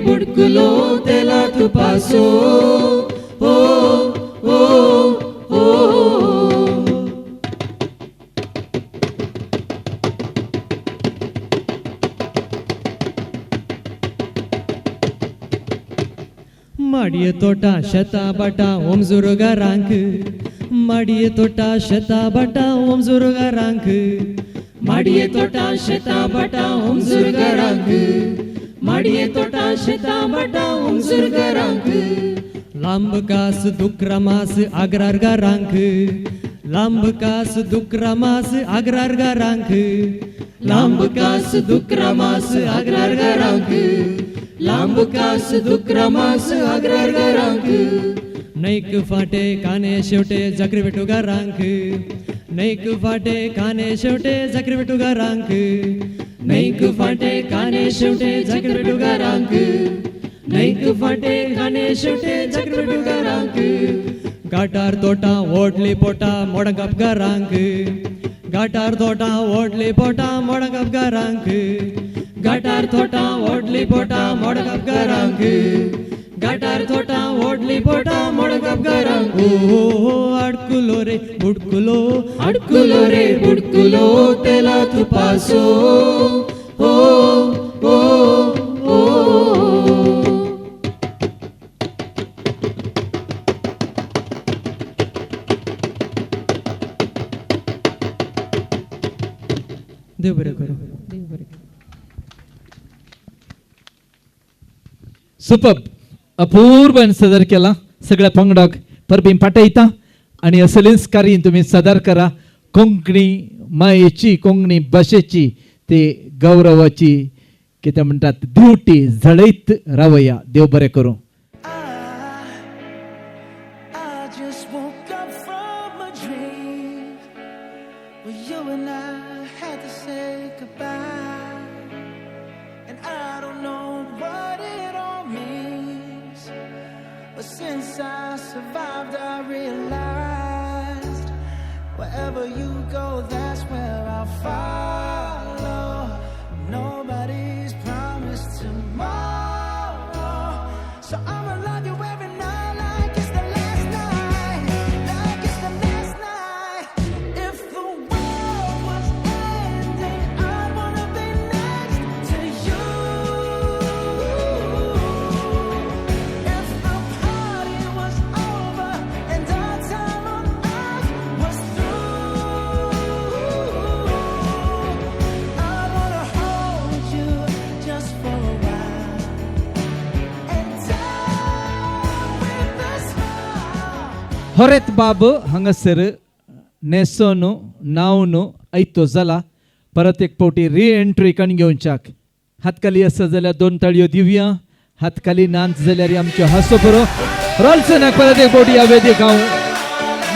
Speaker 5: बुडकुलो तेला तुपासो ओ ओ ओ माडिये तोटा शेता बाटा ओमजूर गारांक माडिये तोटा शेता बाटा ओमजूर गारांक माडिये तोटा शेता बाटा ओमजूर गारांक माडिये तोटा शेता बाटा ओमजूर गारांक लांब कास दुक्रामास आग्रार गारांक लांब कास दुक्रामास आग्रार गारांक लांब कास दुक्रामास आग्रार गारांक लांब कास दुक्रामास आग्रार गारांक नैक फाटे काने शेवटे जकरी विटू गारांक नैक फाटे काने शेवटे जकरी विटू गारांक नैक फाटे काने शेवटे जकरी विटू गारांक नैक फाटे काने शेवटे जकरी विटू गारांक गाटार तोटा ओडली पोटा मोडगप गारांक गाटार तोटा ओडली पोटा मोडगप गारांक गाटार तोटा ओडली पोटा मोडगप गारांक गाटार तोटा ओडली पोटा मोडगप गारांक ओ अडकुलो रे बुडकुलो तेला तुपासो ओ ओ ओ देव बरें करूं
Speaker 4: सुपर्ब अपूर्व सदर केला सगळ्या पंगडाक परबीं पाठयता आणि असलीच कार्य तुम्ही सदर करा कोंकणी मायेची कोंकणी भाशेची ते गौरवाची कितें म्हणटात दिवटी झळयत रावया देव बरें करूं
Speaker 1: Since I survived, I realized
Speaker 2: Wherever you go, that's where I'll follow. Nobody's promised tomorrow, so I'ma love you every night like it's the last night, like it's the last night. If the world was ending, I'd wanna be next to you. If the party was over and our time on earth was through, I wanna hold you just for a while and die with a smile.
Speaker 4: ಹೊರೆತ್ Babu ಹಂಗಸर नेसोनु नावनु ऐतो जाला परत एक पावटी re entry कण घेवच्याक हातखाली आसा जाल्यार 2 ताळयो दिवया हातखाली नांत जाल्यार आमच्यो हांसो बरो रॉल्सनाक परत एक पावटी ह्या वेदिक हांव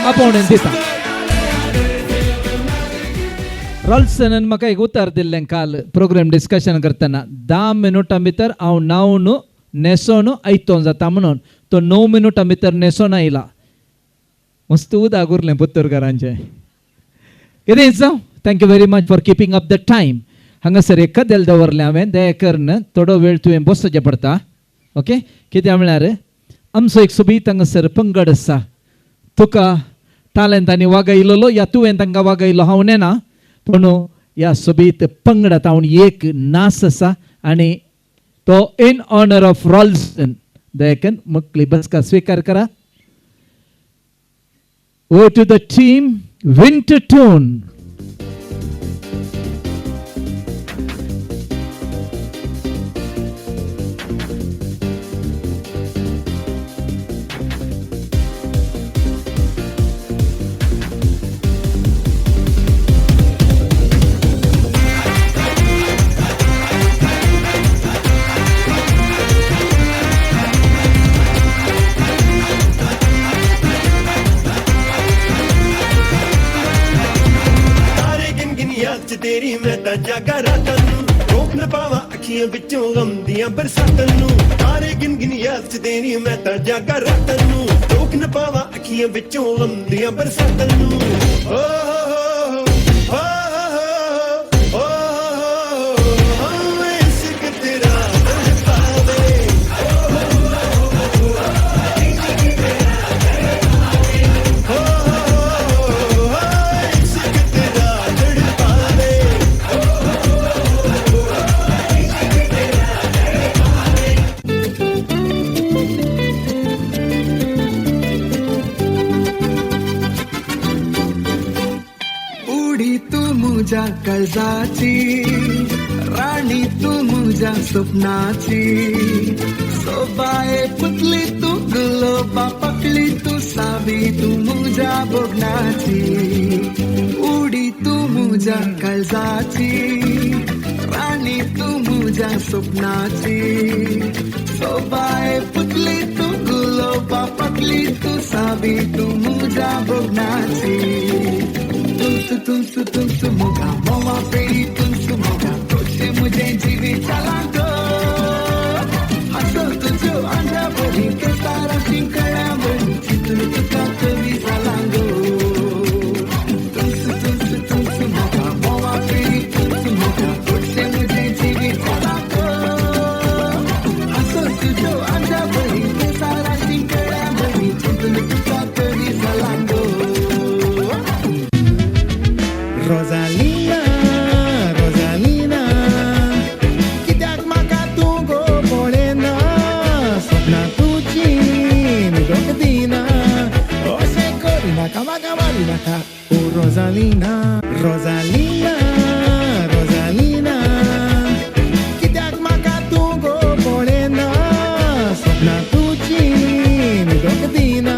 Speaker 4: आपोवणेन दिता. रॉल्सनान म्हाका एक उतर दिल्लें काल प्रोग्राम डिस्कशन करतना 10 मिनटां भितर हांव नावनु नेसोनु ऐतो जाता म्हणून तो 9 मिनटां भितर नेसोन आयला. मस्त उदाक उरलें पुत्तूरकारांचें. कितें जावं thank you very much for keeping up the time. हांगासर एक कदेल दवरलें हांवें दया करून थोडो वेळ तुवें बसचें पडटा. ओके कित्याक म्हळ्यार आमचो एक सोबीत हांगासर पंगड आसा. तुका तालंतांनी वागयलोलो या तुवें तांकां वागयलो हांव नेना पूण ह्या सोबीत पंगडांत हांव एक नाच आसा आनी तो इन ऑनर ऑफ रॉल्सन. दया करून मुखली बसका स्वीकार करा. Over to the team, Wintertone.
Speaker 22: तेरी मैं तां जागा रातां नूं रोक न पावां अखियां विचों गम दियां बरसातां नूं. तारे गिन गिन याद च तेरी मैं तां जागा रातां नूं रोक न पावां अखियां विचों गम दियां बरसातां नूं. ओ हो हो इश्क तेरा तड़पावे.
Speaker 2: तुझ्या काळजाची राणी तू मुझ्या स्वप्नाची सोबाये पुतली तू गुलोबा पकली तू सावी तू मुझ्या बघनाची उडी तू मुझ्या काळजाची राणी तू मुझ्या स्वप्नाची सोबाये पुतली तू गुलोबा पकली तू सावी तू मुझ्या बघनाची. तुमसु मोगा मोवा पेरी तुमसु मोगा तुझे मुझे जीवी चला गो हसो तुझो अंडा बरी के तारा शिंकड़ा बरी चितून तुका कवी चला गो. तुमसु मोगा मोवा पेरी तुमसु मोगा तुझे मुझे जीवी चला गो हसो तुझो अंडा बरी के तारा शिंकड़ा बरी चितून तुका कवी चला गो. Rosalina, Rosalina, कित्याक म्हाका तूं गो पळयना सपना तुजी न्हिदोक दिना अशें करिनाका म्हाका मारिनाका. ओ रोजालिना रोजालिना रोजालिना कित्याक म्हाका तूं गो पळयना सपना तुजी न्हिदोक दिना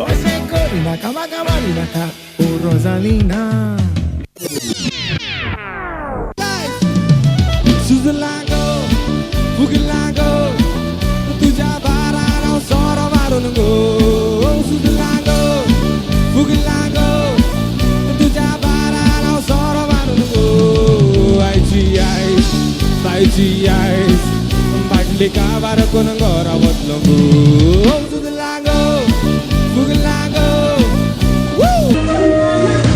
Speaker 2: अशें करिनाका म्हाका मारिनाका. ओ रोजालिना Suzilago, Bugilago, तुझ्या बाराराव सोरो मारून गो. Suzilago, Bugilago, तुझ्या बाराराव सोरो मारून गो. आयची आयस, बायची आयस, बाटली काबार करून घरा वतलो गो. Suzilago, Bugilago, woo!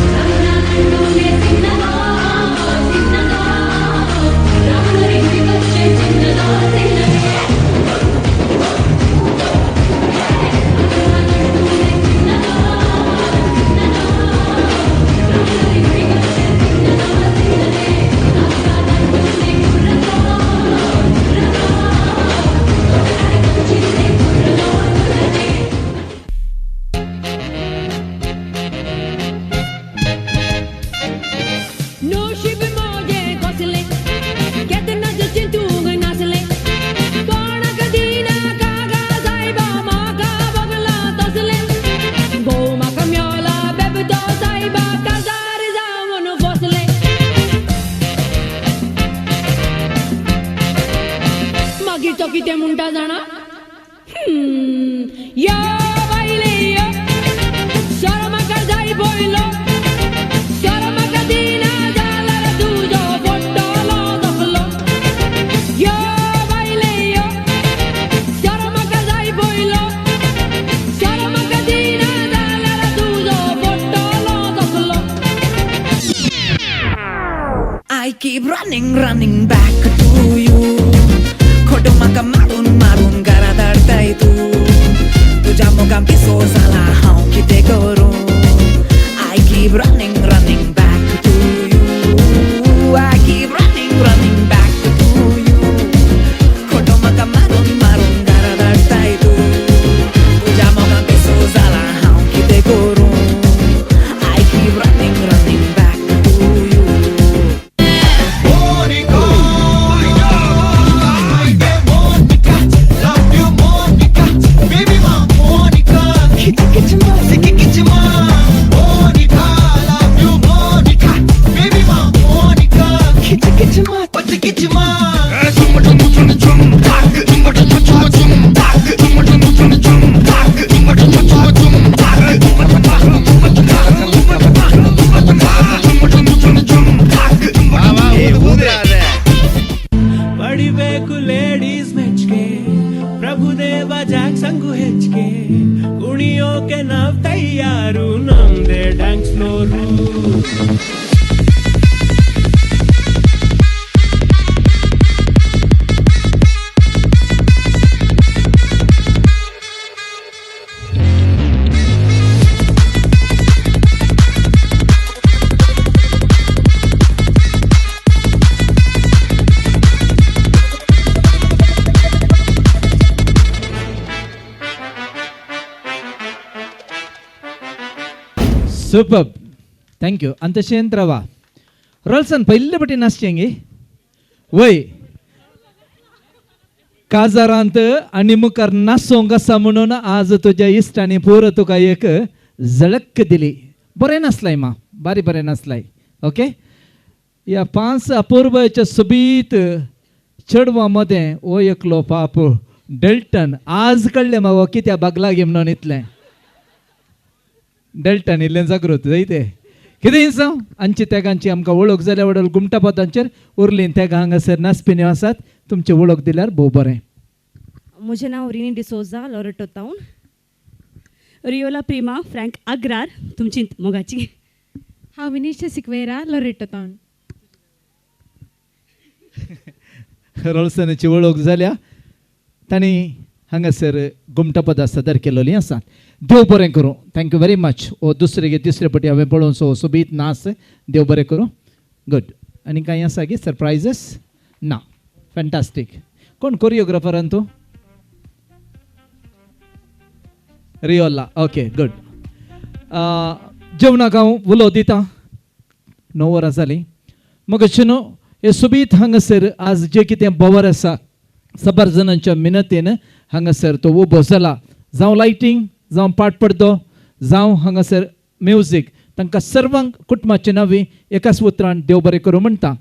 Speaker 3: कितें म्हणटा जाणा या बायले या सर म्हाका जाय पयलो सर म्हाका दिना जाल्यार तुजो फोटोलो धकलो या बायले या सर म्हाका जाय पयलो सर म्हाका दिना जाल्यार तुजो फोटोलो धकलो
Speaker 7: I keep running back to you. खोटो म्हाका मारून मारून घरा धाडताय तूं तुज्या मोगान पिसो जाला हांव कितें करूं I keep running back to you. I keep running back to you. खोटो म्हाका मारून मारून घरा धाडताय तूं तुज्या मोगान पिसो जाला हांव कितें करूं I keep running back to you.
Speaker 2: ಪಡಿಬೇಕು ಲೇಡೀಸ್ ಮೆಚ್ಗೆ ಪ್ರಭುದೇವ ಜಾಕ್ ಸಂಗು ಹೆಚ್ಚಿಗೆ ಕುಣಿಯೋಕೆ ನಾವ್ ತಯಾರು ನಮ್ದೇ ಡ್ಯಾನ್ಸ್ ಫ್ಲೋರು
Speaker 4: सुपर थँक्यू आणि तशें रावा रोल्सन पयले पटी नाचचें वय काजारांत आनी मुखार नाचोंक आसा म्हणून आज तुज्या इश्टांनी पोर तुका एक झळक दिली बरें नाचलाय मा बारी बरें नाचलाय ओके या 5 अपूर्वच्या सोबीत चेडवां मदें हो एकलो पाप डेल्टन आज कळ्ळें मा हो कित्या बागला गे म्हणून इतलें डेल्टन इल्लें जागृत जायते कितें सांग आमची तेगांची आमकां वळख जाल्या वडल गुमटा पदांचेर उरलीं तेगा हांगासर नाचपिण्यो आसात तुमचे वळख दिल्यार भोव बरें
Speaker 20: म्हजें नांव Rini D'Souza Loreto town रियोला प्रिमा frank अग्रार तुमची मोगाची हांव विनीश सिक्वेरा लॉरेटो टावन
Speaker 4: रोल्सनाची वळख जाल्या तांणी हांगासर गुमटा पदां सादर केलोलीं आसात देव बरें करूं थँक्यू व्हेरी मच ओ दुसरे तिसरे पटी हांवें पळोवन सो सोबीत नाच देव बरें करूं गुड आनी कांय आसा गे सरप्रायझस ना फॅन्टास्टीक कोण कोरियोग्राफरान तूं रियोला ओके गुड जेवणाक हांव उलो दितां 9 वरां जालीं मगचे न्हू हे सोबीत हांगासर आज जे कितें बवर आसा सबार जाणांच्या मिनतीन हांगासर तो उबो जाला जावं लायटींग जावं पाट पडदो जावं हांगासर म्युजीक तांकां सर्वांक कुटुंबाचे नांवी एकाच उतरान देव बरें करूं म्हणटा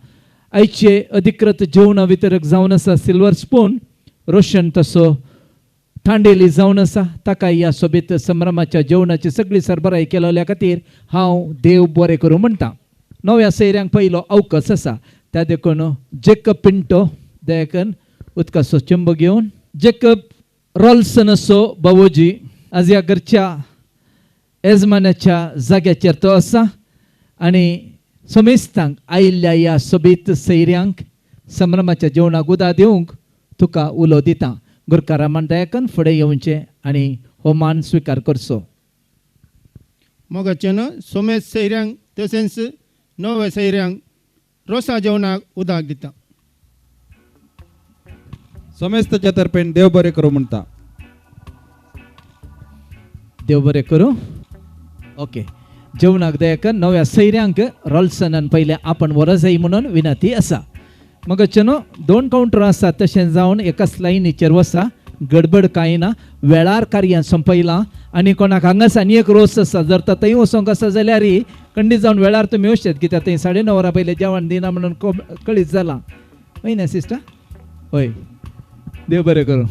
Speaker 4: आयचे अधिकृत जेवणा वितरक जावन आसा सिल्वर स्पून रोशन तसो थांडेली जावन आसा ताका ह्या सोबीत संभ्रमाच्या जेवणाची सगळी सरबराई केलोल्या खातीर हांव देव बरें करूं म्हणटा नव्या सैऱ्यांक पयलो अवकाश आसा त्या देखून जेकब पिंटो देखून उदकाचो चंब घेवन जेकब रॉल्सन असो बावोजी आज ह्या घरच्या येजमानाच्या जाग्याचेर तो आसा आनी समेस्तांक आयिल्ल्या ह्या सोबीत सैऱ्यांक संभ्रमाच्या जेवणाक उदा दिवंक तुका उलो दिता गुरकारा मांडयाकन फुडें येवचें आनी हो मान स्विकार करचो
Speaker 8: मोगाचें सोमेश सैऱ्यांक तशेंच नव्या सैऱ्यांक रोसा जेवणाक उदक दिता
Speaker 10: समेस्ताच्या तर्फेन देव बरें करूं म्हणटा
Speaker 4: देव बरें करूं ओके जेवणाक दयाकन नव्या सैऱ्यांक रॉल्सनान पयले आपण वरां जाय म्हणून विनंती आसा मगचे न्हू 2 कावंटर आसात तशें जावन एकाच लायनीचेर वसा गडबड कांय ना वेळार कार्यां संपयलां आनी कोणाक हांगास आनी एक रोस आसा जर थंय वचोंक आसा जाल्यार खंडीत जावन वेळार तुमी वचचेत कित्याक थंय 9:30 वरां पयलें जेवण दिना म्हणून कळीत जालां वय ना सिस्टर हय देव बरें करूं.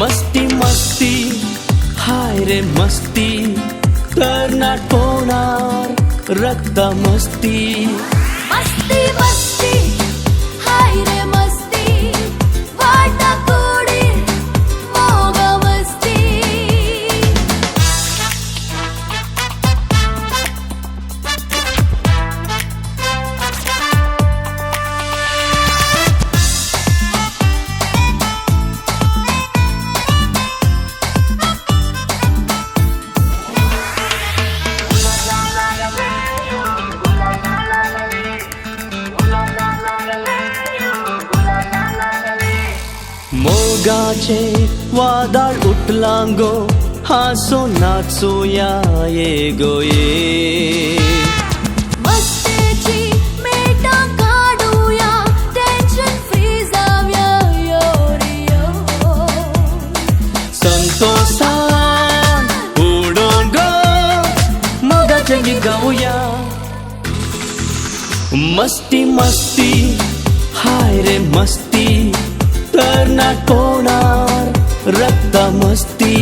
Speaker 6: मस्ती मस्ती हाय रे मस्ती कर्नाट पोणार रक्त मस्ती
Speaker 3: मस्ती मस्ती हाय रे मस्ती वाटा कोडी मोग मस्ती.
Speaker 6: मोगाचे वादळ उठलांगो हासो नाचो या ये गो ये.
Speaker 3: मस्तीची मेटा काढूया टेन्शन फ्री जाऊया यो रे यो.
Speaker 6: संतोषान उडोन गो मोगाचे गीत गाऊया. मस्ती मस्ती हाय रे मस्ती कर्नाट पोणार रक्त मस्ती